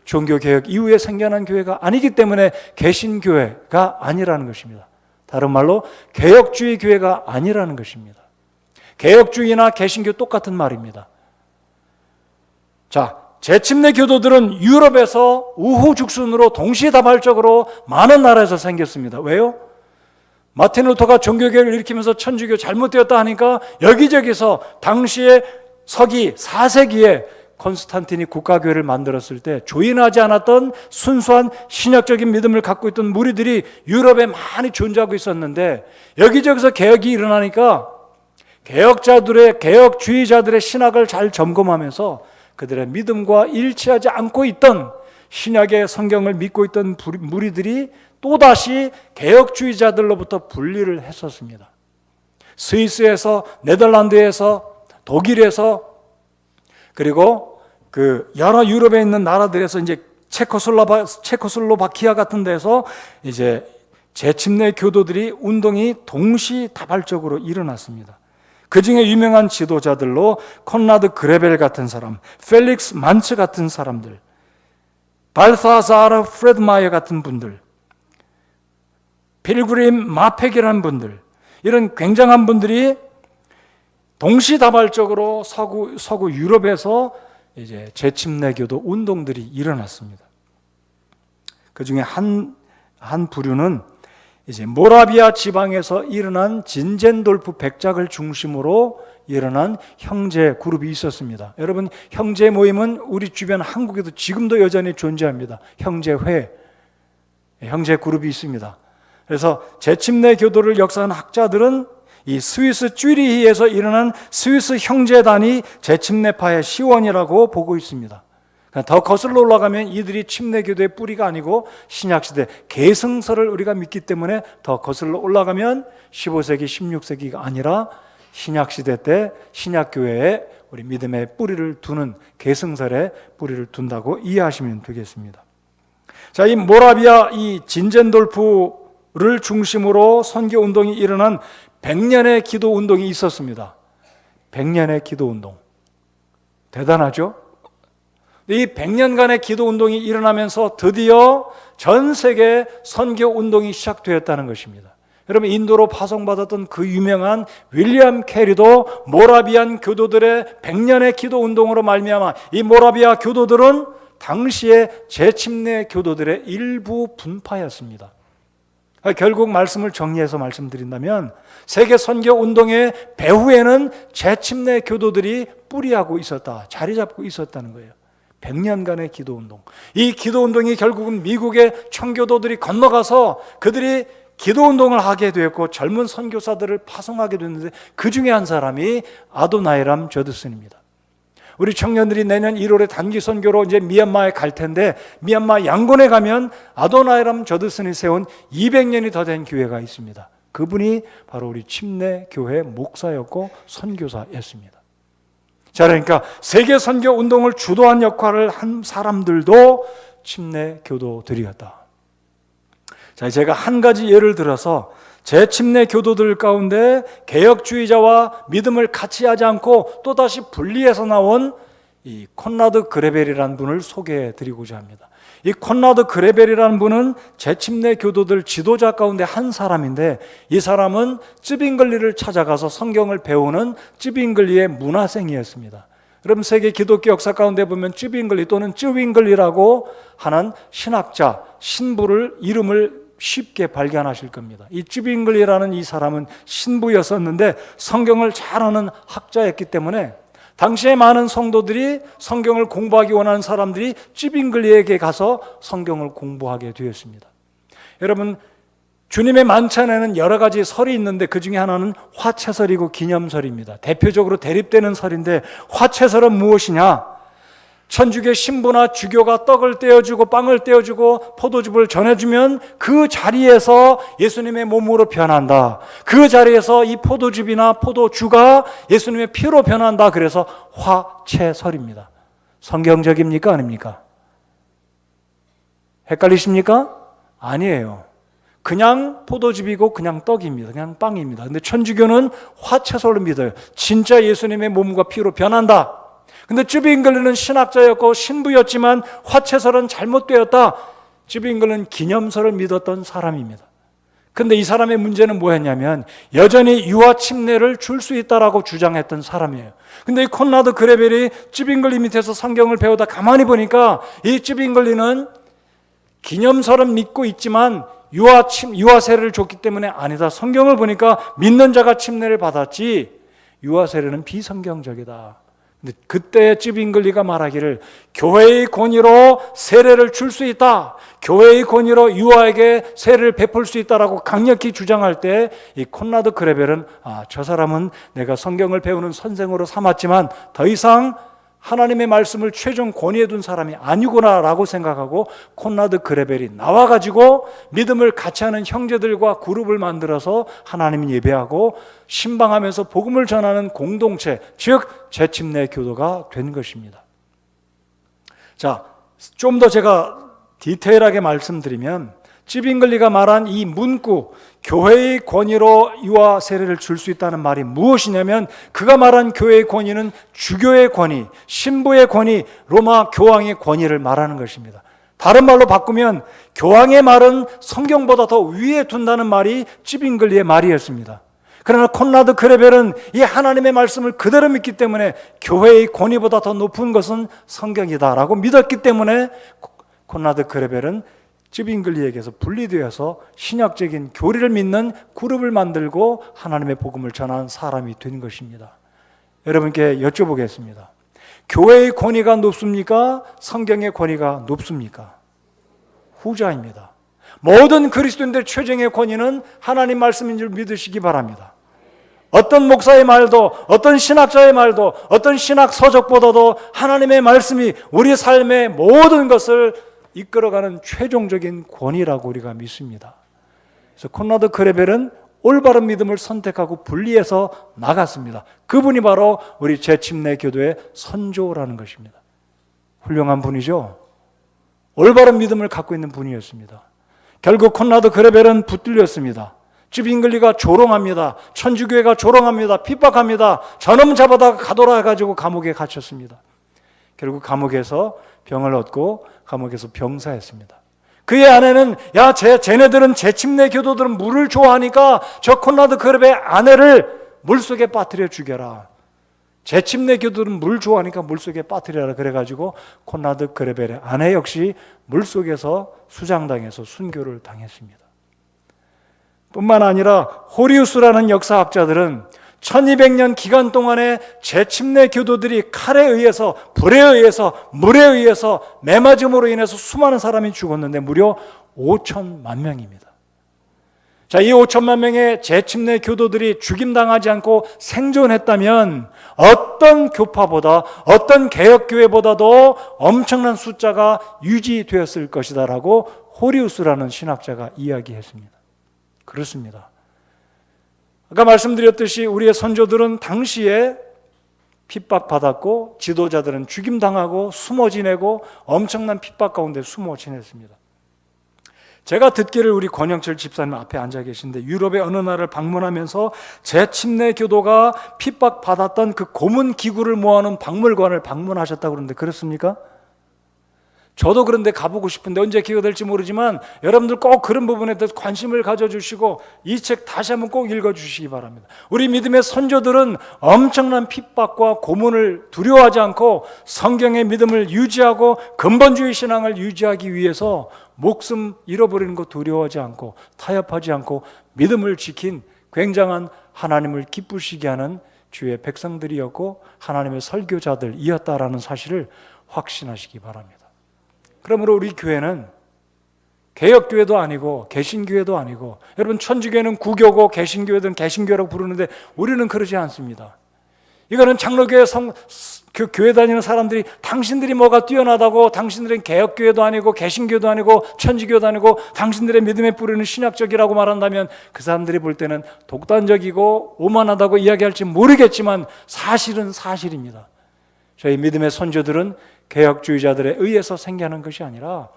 [SPEAKER 1] 종교개혁 이후에 생겨난 교회가 아니기 때문에 개신교회가 아니라는 것입니다. 다른 말로 개혁주의 교회가 아니라는 것입니다. 개혁주의나 개신교 똑같은 말입니다. 자, 재침례 교도들은 유럽에서 우후죽순으로 동시다발적으로 많은 나라에서 생겼습니다. 왜요? 마틴 루터가 종교개혁을 일으키면서 천주교 잘못되었다 하니까 여기저기서 당시에 서기 4세기에 콘스탄틴이 국가교회를 만들었을 때 조인하지 않았던 순수한 신약적인 믿음을 갖고 있던 무리들이 유럽에 많이 존재하고 있었는데 여기저기서 개혁이 일어나니까 개혁주의자들의 신학을 잘 점검하면서 그들의 믿음과 일치하지 않고 있던 신약의 성경을 믿고 있던 무리들이 또다시 개혁주의자들로부터 분리를 했었습니다. 스위스에서, 네덜란드에서, 독일에서, 그리고 그 여러 유럽에 있는 나라들에서 이제 체코슬로바키아 같은 데서 이제 재침례 교도들이 운동이 동시다발적으로 일어났습니다. 그 중에 유명한 지도자들로 콘라드 그레벨 같은 사람, 펠릭스 만츠 같은 사람들, 발사사르 프레드마이어 같은 분들, 필그림 마펙이라는 분들, 이런 굉장한 분들이 동시다발적으로 서구 유럽에서 이제 재침례교도 운동들이 일어났습니다. 그 중에 한 부류는 이제 모라비아 지방에서 일어난 진젠돌프 백작을 중심으로 일어난 형제 그룹이 있었습니다. 여러분, 형제 모임은 우리 주변 한국에도 지금도 여전히 존재합니다. 형제회, 형제 그룹이 있습니다. 그래서 재침례 교도를 역사한 학자들은 이 스위스 쭈리히에서 일어난 스위스 형제단이 재침례파의 시원이라고 보고 있습니다. 더 거슬러 올라가면 이들이 침례교도의 뿌리가 아니고 신약시대 계승서를 우리가 믿기 때문에 더 거슬러 올라가면 15세기, 16세기가 아니라 신약시대 때 신약교회에 우리 믿음의 뿌리를 두는 계승설에 뿌리를 둔다고 이해하시면 되겠습니다. 자, 이 모라비아 이 진젠돌프를 중심으로 선교운동이 일어난 100년의 기도운동이 있었습니다. 100년의 기도운동. 대단하죠? 이 100년간의 기도운동이 일어나면서 드디어 전 세계 선교운동이 시작되었다는 것입니다. 여러분, 인도로 파송받았던 그 유명한 윌리엄 캐리도 모라비안 교도들의 100년의 기도운동으로 말미암아 이 모라비아 교도들은 당시에 재침례 교도들의 일부 분파였습니다. 결국 말씀을 정리해서 말씀드린다면 세계 선교 운동의 배후에는 재침례 교도들이 뿌리하고 있었다, 자리 잡고 있었다는 거예요. 100년간의 기도운동. 이 기도운동이 결국은 미국의 청교도들이 건너가서 그들이 기도운동을 하게 되었고 젊은 선교사들을 파송하게 됐는데 그 중에 한 사람이 아도나이람 저드슨입니다. 우리 청년들이 내년 1월에 단기 선교로 이제 미얀마에 갈 텐데 미얀마 양곤에 가면 아도나이람 저드슨이 세운 200년이 더 된 교회가 있습니다. 그분이 바로 우리 침례교회 목사였고 선교사였습니다. 자, 그러니까 세계 선교 운동을 주도한 역할을 한 사람들도 침례교도들이었다. 자, 제가 한 가지 예를 들어서 재침례 교도들 가운데 개혁주의자와 믿음을 같이 하지 않고 또다시 분리해서 나온 이 콘라드 그레벨이라는 분을 소개해 드리고자 합니다. 이 콘라드 그레벨이라는 분은 재침례 교도들 지도자 가운데 한 사람인데 이 사람은 쯔빙글리를 찾아가서 성경을 배우는 쯔빙글리의 문화생이었습니다. 여러분, 세계 기독교 역사 가운데 보면 쯔빙글리 또는 쯔윙글리라고 하는 신학자, 신부를 이름을 쉽게 발견하실 겁니다. 이 쯔빙글리라는 이 사람은 신부였었는데 성경을 잘 아는 학자였기 때문에 당시에 많은 성도들이 성경을 공부하기 원하는 사람들이 쯔빙글리에게 가서 성경을 공부하게 되었습니다. 여러분, 주님의 만찬에는 여러 가지 설이 있는데 그 중에 하나는 화채설이고 기념설입니다. 대표적으로 대립되는 설인데, 화채설은 무엇이냐? 천주교 신부나 주교가 떡을 떼어주고 빵을 떼어주고 포도즙을 전해주면 그 자리에서 예수님의 몸으로 변한다. 그 자리에서 이 포도즙이나 포도주가 예수님의 피로 변한다. 그래서 화채설입니다. 성경적입니까? 아닙니까? 헷갈리십니까? 아니에요. 그냥 포도즙이고 그냥 떡입니다. 그냥 빵입니다. 근데 천주교는 화채설로 믿어요. 진짜 예수님의 몸과 피로 변한다. 근데 쯔비잉글리는 신학자였고 신부였지만 화채설은 잘못되었다. 쯔비잉글리는 기념설을 믿었던 사람입니다. 근데 이 사람의 문제는 뭐였냐면 여전히 유아 침례를 줄 수 있다라고 주장했던 사람이에요. 근데 이 콘라드 그레벨이 쯔비잉글리 밑에서 성경을 배우다 가만히 보니까 이 쯔비잉글리는 기념설은 믿고 있지만 유아 세례를 줬기 때문에 아니다. 성경을 보니까 믿는 자가 침례를 받았지 유아 세례는 비성경적이다. 근데 그때 쯔비잉글리가 말하기를 교회의 권위로 세례를 줄 수 있다. 교회의 권위로 유아에게 세례를 베풀 수 있다라고 강력히 주장할 때 이 콘라드 그레벨은 저 사람은 내가 성경을 배우는 선생으로 삼았지만 더 이상 하나님의 말씀을 최종 권위에 둔 사람이 아니구나라고 생각하고 콘라드 그레벨이 나와가지고 믿음을 같이 하는 형제들과 그룹을 만들어서 하나님 예배하고 신방하면서 복음을 전하는 공동체, 즉 재침례 교도가 된 것입니다. 자, 좀 더 제가 디테일하게 말씀드리면 쯔비잉글리가 말한 이 문구, 교회의 권위로 유아 세례를 줄 수 있다는 말이 무엇이냐면 그가 말한 교회의 권위는 주교의 권위, 신부의 권위, 로마 교황의 권위를 말하는 것입니다. 다른 말로 바꾸면 교황의 말은 성경보다 더 위에 둔다는 말이 쯔비잉글리의 말이었습니다. 그러나 콘라드 그레벨은 이 하나님의 말씀을 그대로 믿기 때문에 교회의 권위보다 더 높은 것은 성경이다라고 믿었기 때문에 콘라드 그레벨은 쯔비잉글리에게서 분리되어서 신약적인 교리를 믿는 그룹을 만들고 하나님의 복음을 전하는 사람이 된 것입니다. 여러분께 여쭤보겠습니다. 교회의 권위가 높습니까? 성경의 권위가 높습니까? 후자입니다. 모든 그리스도인들 최종의 권위는 하나님 말씀인 줄 믿으시기 바랍니다. 어떤 목사의 말도, 어떤 신학자의 말도, 어떤 신학 서적보다도 하나님의 말씀이 우리 삶의 모든 것을 이끌어가는 최종적인 권위라고 우리가 믿습니다. 그래서 콘라드 그레벨은 올바른 믿음을 선택하고 분리해서 나갔습니다. 그분이 바로 우리 재침례 교도의 선조라는 것입니다. 훌륭한 분이죠. 올바른 믿음을 갖고 있는 분이었습니다. 결국 콘라드 그레벨은 붙들렸습니다. 쯔비잉글리가 조롱합니다. 천주교회가 조롱합니다. 핍박합니다. 저놈 잡아다가 가둬라 해가지고 감옥에 갇혔습니다. 결국 감옥에서 병을 얻고 감옥에서 병사했습니다. 그의 아내는 쟤네들은 재침례 교도들은 물을 좋아하니까 저 콘라드 그레벨의 아내를 물속에 빠뜨려 죽여라. 재침례 교도들은 물 좋아하니까 물속에 빠뜨려라. 그래가지고 콘라드 그레벨의 아내 역시 물속에서 수장당해서 순교를 당했습니다. 뿐만 아니라 호리우스라는 역사학자들은 1200년 기간 동안에 재침례 교도들이 칼에 의해서, 불에 의해서, 물에 의해서, 매맞음으로 인해서 수많은 사람이 죽었는데 무려 5천만 명입니다. 자, 이 5천만 명의 재침례 교도들이 죽임당하지 않고 생존했다면 어떤 교파보다, 어떤 개혁교회보다도 엄청난 숫자가 유지되었을 것이다라고 호리우스라는 신학자가 이야기했습니다. 그렇습니다. 아까 말씀드렸듯이 우리의 선조들은 당시에 핍박받았고 지도자들은 죽임당하고 숨어 지내고 엄청난 핍박 가운데 숨어 지냈습니다. 제가 듣기를 우리 권영철 집사님 앞에 앉아 계신데 유럽의 어느 나라를 방문하면서 재침례 교도가 핍박받았던 그 고문 기구를 모아놓은 박물관을 방문하셨다고 그러는데 그렇습니까? 저도 그런데 가보고 싶은데 언제 기회가 될지 모르지만 여러분들 꼭 그런 부분에 대해서 관심을 가져주시고 이 책 다시 한번 꼭 읽어주시기 바랍니다. 우리 믿음의 선조들은 엄청난 핍박과 고문을 두려워하지 않고 성경의 믿음을 유지하고 근본주의 신앙을 유지하기 위해서 목숨 잃어버리는 거 두려워하지 않고 타협하지 않고 믿음을 지킨 굉장한 하나님을 기쁘시게 하는 주의 백성들이었고 하나님의 설교자들이었다라는 사실을 확신하시기 바랍니다. 그러므로 우리 교회는 개혁교회도 아니고 개신교회도 아니고, 여러분 천주교회는 구교고 개신교회든 개신교라고 부르는데 우리는 그러지 않습니다. 이거는 장로교회 그 교회 다니는 사람들이 당신들이 뭐가 뛰어나다고, 당신들은 개혁교회도 아니고 개신교도 아니고 천주교도 아니고 당신들의 믿음의 뿌리는 신약적이라고 말한다면 그 사람들이 볼 때는 독단적이고 오만하다고 이야기할지 모르겠지만 사실은 사실입니다. 저희 믿음의 선조들은 개혁주의자들에 의해서 생겨난 것이 아니라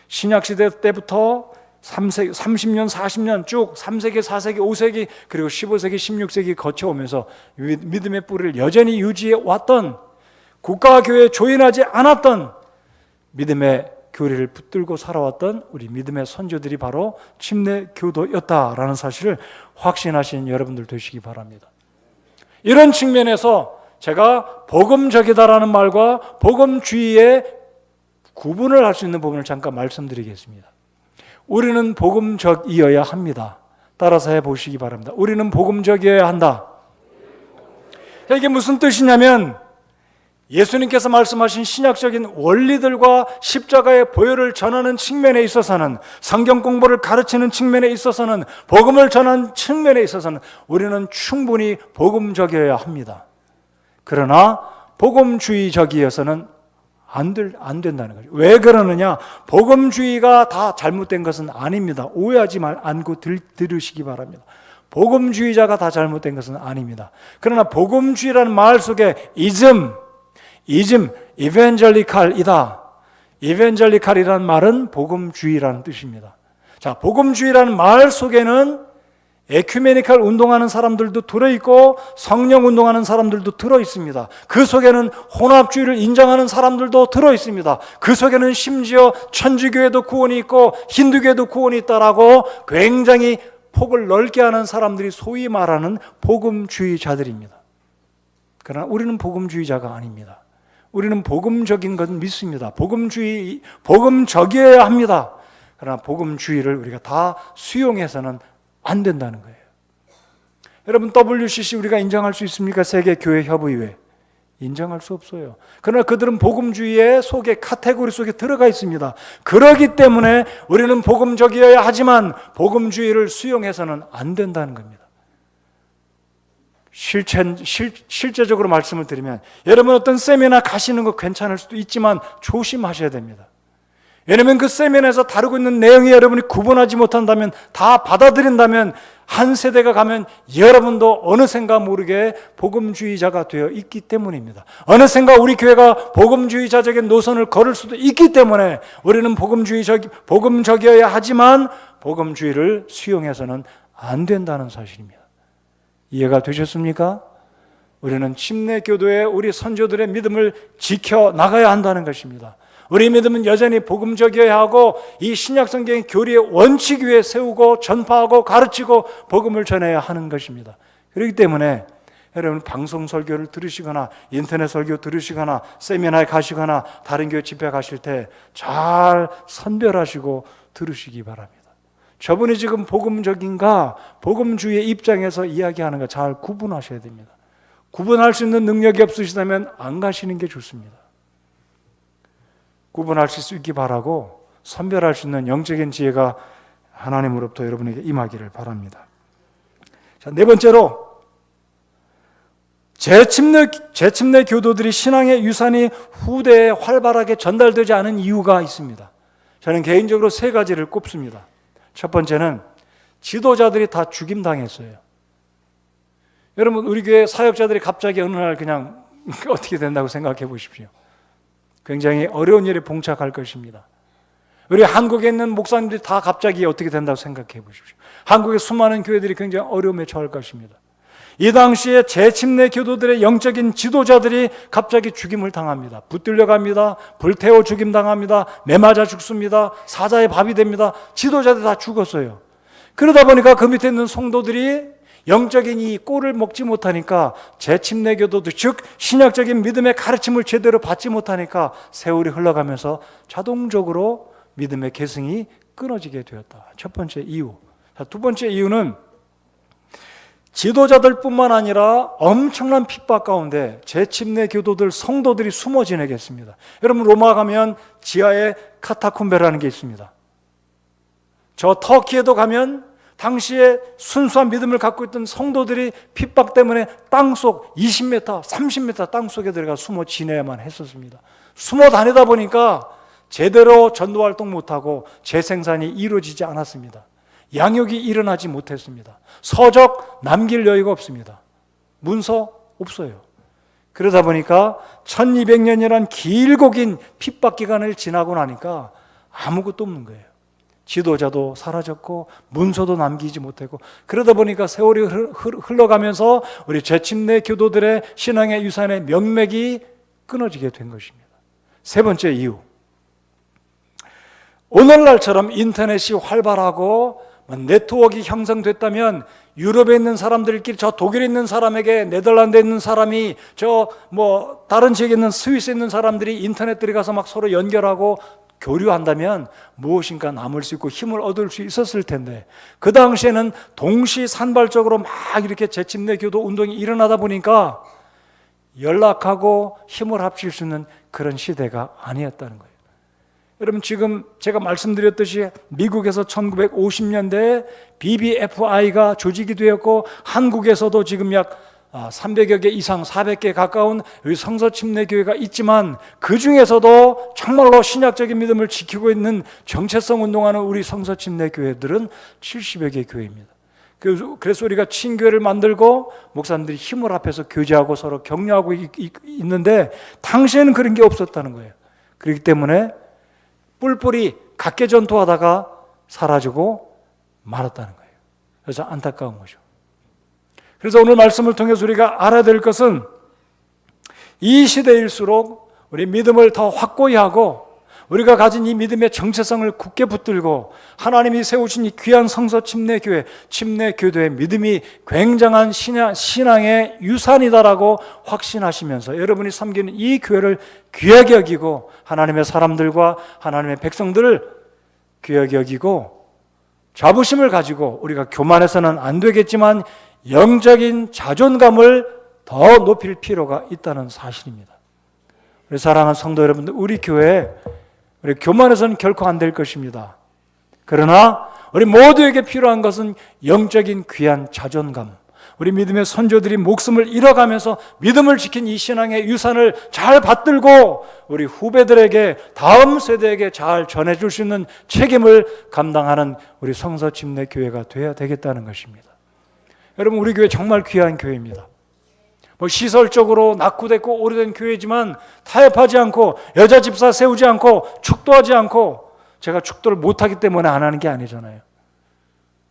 [SPEAKER 1] 신약시대 때부터 30년, 40년 쭉 3세기, 4세기, 5세기 그리고 15세기, 16세기 거쳐오면서 믿음의 뿌리를 여전히 유지해 왔던, 국가와 교회에 조인하지 않았던 믿음의 교리를 붙들고 살아왔던 우리 믿음의 선조들이 바로 침례교도였다라는 사실을 확신하신 여러분들 되시기 바랍니다. 이런 측면에서 제가 복음적이다라는 말과 복음주의의 구분을 할 수 있는 부분을 잠깐 말씀드리겠습니다. 우리는 복음적이어야 합니다. 따라서 해보시기 바랍니다. 우리는 복음적이어야 한다. 이게 무슨 뜻이냐면 예수님께서 말씀하신 신약적인 원리들과 십자가의 보혈을 전하는 측면에 있어서는, 성경 공부를 가르치는 측면에 있어서는, 복음을 전하는 측면에 있어서는 우리는 충분히 복음적이어야 합니다. 그러나 복음주의적이어서는 안 된다는 거죠. 왜 그러느냐? 복음주의가 다 잘못된 것은 아닙니다. 오해하지 않고 들으시기 바랍니다. 복음주의자가 다 잘못된 것은 아닙니다. 그러나 복음주의라는 말 속에 이벤젤리칼이다. 이벤젤리칼이라는 말은 복음주의라는 뜻입니다. 자, 복음주의라는 말 속에는 에큐메니칼 운동하는 사람들도 들어있고 성령 운동하는 사람들도 들어있습니다. 그 속에는 혼합주의를 인정하는 사람들도 들어있습니다. 그 속에는 심지어 천주교회도 구원이 있고 힌두교회도 구원이 있다라고 굉장히 폭을 넓게 하는 사람들이 소위 말하는 복음주의자들입니다. 그러나 우리는 복음주의자가 아닙니다. 우리는 복음적인 건 믿습니다. 복음적이어야 합니다. 그러나 복음주의를 우리가 다 수용해서는 안 된다는 거예요. 여러분, WCC 우리가 인정할 수 있습니까? 세계교회협의회. 인정할 수 없어요. 그러나 그들은 복음주의의 속에, 카테고리 속에 들어가 있습니다. 그렇기 때문에 우리는 복음적이어야 하지만 복음주의를 수용해서는 안 된다는 겁니다. 실제적으로 말씀을 드리면, 여러분 어떤 세미나 가시는 거 괜찮을 수도 있지만 조심하셔야 됩니다. 왜냐하면 그 세미나에서 다루고 있는 내용이 여러분이 구분하지 못한다면, 다 받아들인다면 한 세대가 가면 여러분도 어느샌가 모르게 복음주의자가 되어 있기 때문입니다. 어느샌가 우리 교회가 복음주의자적인 노선을 걸을 수도 있기 때문에 우리는 복음적이어야 하지만 복음주의를 수용해서는 안 된다는 사실입니다. 이해가 되셨습니까? 우리는 침례교도의 우리 선조들의 믿음을 지켜나가야 한다는 것입니다. 우리 믿음은 여전히 복음적이어야 하고 이 신약성경의 교리의 원칙 위에 세우고 전파하고 가르치고 복음을 전해야 하는 것입니다. 그렇기 때문에 여러분 방송 설교를 들으시거나 인터넷 설교 들으시거나 세미나에 가시거나 다른 교회 집회 가실 때 잘 선별하시고 들으시기 바랍니다. 저분이 지금 복음적인가 복음주의의 입장에서 이야기하는 거 잘 구분하셔야 됩니다. 구분할 수 있는 능력이 없으시다면 안 가시는 게 좋습니다. 구분하실 수 있기 바라고 선별할 수 있는 영적인 지혜가 하나님으로부터 여러분에게 임하기를 바랍니다. 자, 네 번째로 재침례 교도들이 신앙의 유산이 후대에 활발하게 전달되지 않은 이유가 있습니다. 저는 개인적으로 세 가지를 꼽습니다. 첫 번째는 지도자들이 다 죽임당했어요. 여러분 우리 교회 사역자들이 갑자기 어느 날 그냥 어떻게 된다고 생각해 보십시오. 굉장히 어려운 일에 봉착할 것입니다. 우리 한국에 있는 목사님들이 다 갑자기 어떻게 된다고 생각해 보십시오. 한국의 수많은 교회들이 굉장히 어려움에 처할 것입니다. 이 당시에 재침례 교도들의 영적인 지도자들이 갑자기 죽임을 당합니다. 붙들려 갑니다. 불태워 죽임당합니다. 매맞아 죽습니다. 사자의 밥이 됩니다. 지도자들이 다 죽었어요. 그러다 보니까 그 밑에 있는 성도들이 영적인 이 꼴을 먹지 못하니까 재침례 교도들, 즉 신약적인 믿음의 가르침을 제대로 받지 못하니까 세월이 흘러가면서 자동적으로 믿음의 계승이 끊어지게 되었다. 첫 번째 이유. 두 번째 이유는 지도자들뿐만 아니라 엄청난 핍박 가운데 재침례 교도들, 성도들이 숨어 지내겠습니다. 여러분 로마 가면 지하에 카타콤베라는 게 있습니다. 저 터키에도 가면 당시에 순수한 믿음을 갖고 있던 성도들이 핍박 때문에 땅속 20m, 30m 땅속에 들어가 숨어 지내야만 했었습니다. 숨어 다니다 보니까 제대로 전도활동 못하고 재생산이 이루어지지 않았습니다. 양육이 일어나지 못했습니다. 서적 남길 여유가 없습니다. 문서 없어요. 그러다 보니까 1200년이란 길고 긴 핍박 기간을 지나고 나니까 아무것도 없는 거예요. 지도자도 사라졌고 문서도 남기지 못하고, 그러다 보니까 세월이 흘러가면서 우리 재침내 교도들의 신앙의 유산의 명맥이 끊어지게 된 것입니다. 세 번째 이유, 오늘날처럼 인터넷이 활발하고 네트워크가 형성됐다면 유럽에 있는 사람들끼리 저 독일에 있는 사람에게 네덜란드에 있는 사람이 저 다른 지역에 있는 스위스에 있는 사람들이 인터넷 들어가서 막 서로 연결하고 교류한다면 무엇인가 남을 수 있고 힘을 얻을 수 있었을 텐데, 그 당시에는 동시산발적으로 막 이렇게 재침내 교도 운동이 일어나다 보니까 연락하고 힘을 합칠 수 있는 그런 시대가 아니었다는 거예요. 여러분, 지금 제가 말씀드렸듯이 미국에서 1950년대에 BBFI가 조직이 되었고, 한국에서도 지금 약 300여 개 이상 400개 가까운 성서침례교회가 있지만, 그 중에서도 정말로 신약적인 믿음을 지키고 있는 정체성 운동하는 우리 성서침례교회들은 70여 개 교회입니다. 그래서 우리가 친교회를 만들고 목사님들이 힘을 합해서 교제하고 서로 격려하고 있는데, 당시에는 그런 게 없었다는 거예요. 그렇기 때문에 뿔뿔이 각계전투하다가 사라지고 말았다는 거예요. 그래서 안타까운 거죠. 그래서 오늘 말씀을 통해서 우리가 알아야 될 것은, 이 시대일수록 우리 믿음을 더 확고히 하고 우리가 가진 이 믿음의 정체성을 굳게 붙들고 하나님이 세우신 이 귀한 성서 침례교회, 침례교도의 믿음이 굉장한 신앙의 유산이다라고 확신하시면서 여러분이 섬기는 이 교회를 귀하게 여기고 하나님의 사람들과 하나님의 백성들을 귀하게 여기고 자부심을 가지고, 우리가 교만해서는 안 되겠지만 영적인 자존감을 더 높일 필요가 있다는 사실입니다. 우리 사랑하는 성도 여러분들, 우리 교회 우리 교만해서는 결코 안 될 것입니다. 그러나 우리 모두에게 필요한 것은 영적인 귀한 자존감, 우리 믿음의 선조들이 목숨을 잃어가면서 믿음을 지킨 이 신앙의 유산을 잘 받들고 우리 후배들에게, 다음 세대에게 잘 전해줄 수 있는 책임을 감당하는 우리 성서침례교회가 되어야 되겠다는 것입니다. 여러분, 우리 교회 정말 귀한 교회입니다. 시설적으로 낙후됐고 오래된 교회지만 타협하지 않고 여자 집사 세우지 않고 축도하지 않고, 제가 축도를 못하기 때문에 안 하는 게 아니잖아요.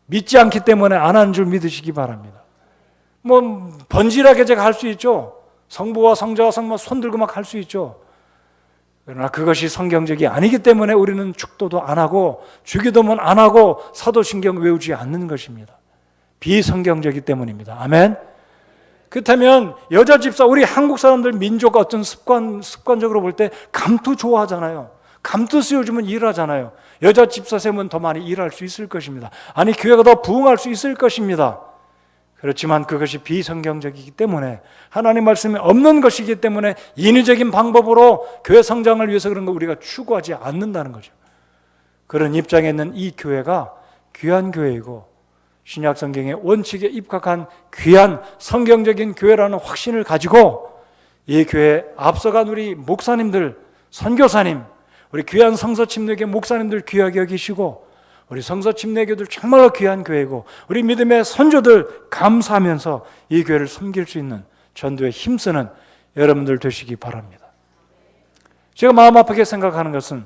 [SPEAKER 1] 믿지 않기 때문에 안 하는 줄 믿으시기 바랍니다. 번질하게 제가 할 수 있죠. 성부와 성자와 성모 손 들고 막 할 수 있죠. 그러나 그것이 성경적이 아니기 때문에 우리는 축도도 안 하고 주기도문 안 하고 사도신경 외우지 않는 것입니다. 비성경적이기 때문입니다. 아멘. 그렇다면 여자 집사, 우리 한국 사람들 민족 어떤 습관적으로 볼 때 감투 좋아하잖아요. 감투 씌워주면 일하잖아요. 여자 집사 세우면 더 많이 일할 수 있을 것입니다. 아니, 교회가 더 부흥할 수 있을 것입니다. 그렇지만 그것이 비성경적이기 때문에, 하나님 말씀에 없는 것이기 때문에 인위적인 방법으로 교회 성장을 위해서 그런 거 우리가 추구하지 않는다는 거죠. 그런 입장에 있는 이 교회가 귀한 교회이고 신약 성경의 원칙에 입각한 귀한 성경적인 교회라는 확신을 가지고 이 교회에 앞서간 우리 목사님들, 선교사님, 우리 귀한 성서침례교 목사님들 귀하게 여기시고, 우리 성서침례교들 정말로 귀한 교회고 우리 믿음의 선조들 감사하면서 이 교회를 섬길 수 있는 전도에 힘쓰는 여러분들 되시기 바랍니다. 제가 마음 아프게 생각하는 것은,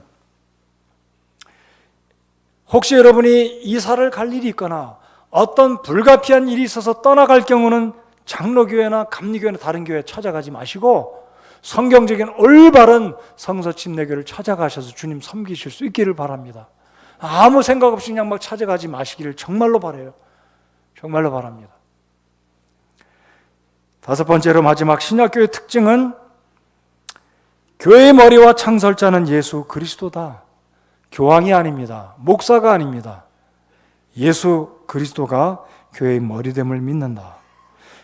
[SPEAKER 1] 혹시 여러분이 이사를 갈 일이 있거나 어떤 불가피한 일이 있어서 떠나갈 경우는 장로교회나 감리교회나 다른 교회 찾아가지 마시고 성경적인 올바른 성서침례교를 찾아가셔서 주님 섬기실 수 있기를 바랍니다. 아무 생각 없이 그냥 막 찾아가지 마시기를 정말로 바라요. 정말로 바랍니다. 다섯 번째로 마지막, 신약교회의 특징은 교회의 머리와 창설자는 예수 그리스도다. 교황이 아닙니다. 목사가 아닙니다. 예수 그리스도가 교회의 머리됨을 믿는다.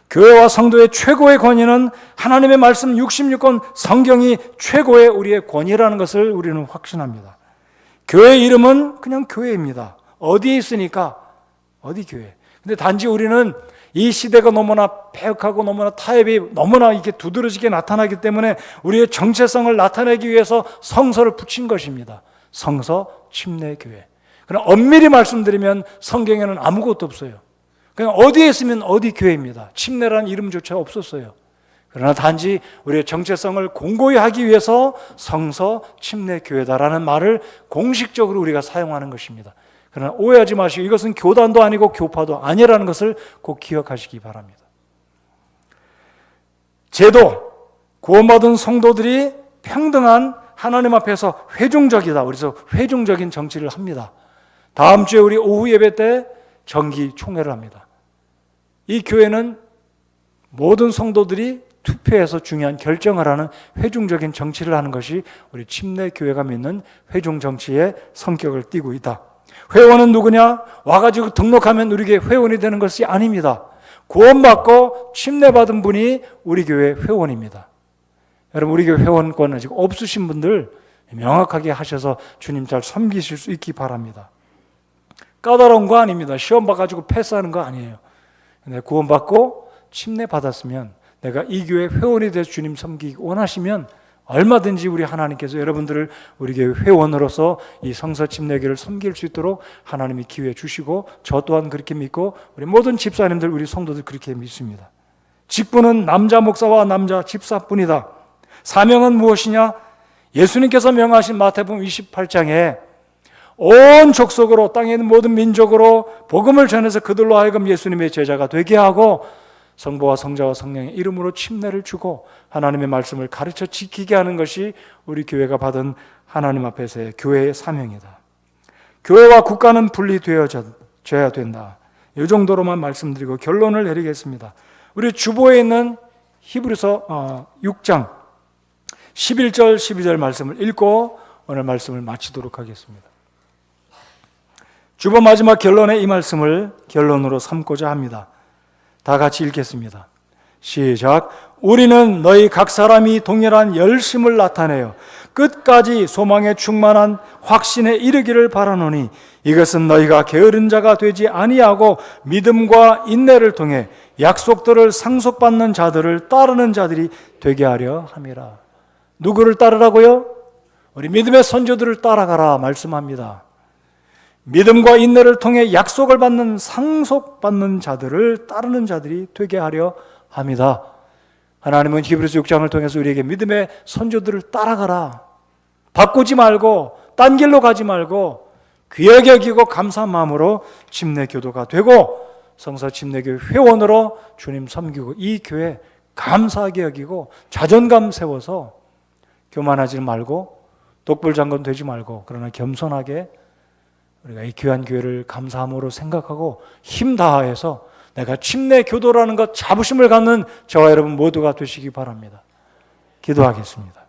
[SPEAKER 1] 교회와 성도의 최고의 권위는 하나님의 말씀 66권 성경이 최고의 우리의 권위라는 것을 우리는 확신합니다. 교회의 이름은 그냥 교회입니다. 어디에 있으니까? 어디 교회? 근데 단지 우리는 이 시대가 너무나 폐역하고 너무나 타협이 너무나 이렇게 두드러지게 나타나기 때문에 우리의 정체성을 나타내기 위해서 성서를 붙인 것입니다. 성서 침례교회. 그러나 엄밀히 말씀드리면 성경에는 아무것도 없어요. 그냥 어디에 있으면 어디 교회입니다. 침례라는 이름조차 없었어요. 그러나 단지 우리의 정체성을 공고히 하기 위해서 성서 침례교회다라는 말을 공식적으로 우리가 사용하는 것입니다. 그러나 오해하지 마시고 이것은 교단도 아니고 교파도 아니라는 것을 꼭 기억하시기 바랍니다. 제도, 구원받은 성도들이 평등한 하나님 앞에서 회중적이다. 그래서 회중적인 정치를 합니다. 다음 주에 우리 오후 예배 때 정기 총회를 합니다. 이 교회는 모든 성도들이 투표해서 중요한 결정을 하는 회중적인 정치를 하는 것이 우리 침례교회가 믿는 회중 정치의 성격을 띠고 있다. 회원은 누구냐? 와가지고 등록하면 우리 교회 회원이 되는 것이 아닙니다. 구원받고 침례받은 분이 우리 교회 회원입니다. 여러분, 우리 교회 회원권 아직 없으신 분들 명확하게 하셔서 주님 잘 섬기실 수 있기 바랍니다. 까다로운 거 아닙니다. 시험 봐가지고 패스하는 거 아니에요. 근데 구원받고 침례받았으면 내가 이 교회 회원이 돼서 주님 섬기기 원하시면 얼마든지 우리 하나님께서 여러분들을 우리 교회 회원으로서 이 성서 침례교를 섬길 수 있도록 하나님이 기회 주시고 저 또한 그렇게 믿고 우리 모든 집사님들 우리 성도들 그렇게 믿습니다. 직분은 남자 목사와 남자 집사뿐이다. 사명은 무엇이냐? 예수님께서 명하신 마태복음 28장에 온 족속으로 땅에 있는 모든 민족으로 복음을 전해서 그들로 하여금 예수님의 제자가 되게 하고 성부와 성자와 성령의 이름으로 침례를 주고 하나님의 말씀을 가르쳐 지키게 하는 것이 우리 교회가 받은 하나님 앞에서의 교회의 사명이다. 교회와 국가는 분리되어져야 된다. 이 정도로만 말씀드리고 결론을 내리겠습니다. 우리 주보에 있는 히브리서 6장 11절 12절 말씀을 읽고 오늘 말씀을 마치도록 하겠습니다. 주보 마지막 결론에 이 말씀을 결론으로 삼고자 합니다. 다 같이 읽겠습니다. 시작. 우리는 너희 각 사람이 동일한 열심을 나타내어 끝까지 소망에 충만한 확신에 이르기를 바라노니 이것은 너희가 게으른 자가 되지 아니하고 믿음과 인내를 통해 약속들을 상속받는 자들을 따르는 자들이 되게 하려 함이라. 누구를 따르라고요? 우리 믿음의 선조들을 따라가라 말씀합니다. 믿음과 인내를 통해 약속을 받는 상속받는 자들을 따르는 자들이 되게 하려 합니다. 하나님은 히브리서 6장을 통해서 우리에게 믿음의 선조들을 따라가라. 바꾸지 말고 딴 길로 가지 말고 귀하게 여기고 감사한 마음으로 침례교도가 되고 성서 침례교회 회원으로 주님 섬기고 이 교회 감사하게 여기고 자존감 세워서 교만하지 말고 독불장군 되지 말고 그러나 겸손하게 우리가 이 귀한 교회를 감사함으로 생각하고 힘 다해서 내가 침례교도라는 것 자부심을 갖는 저와 여러분 모두가 되시기 바랍니다. 기도하겠습니다.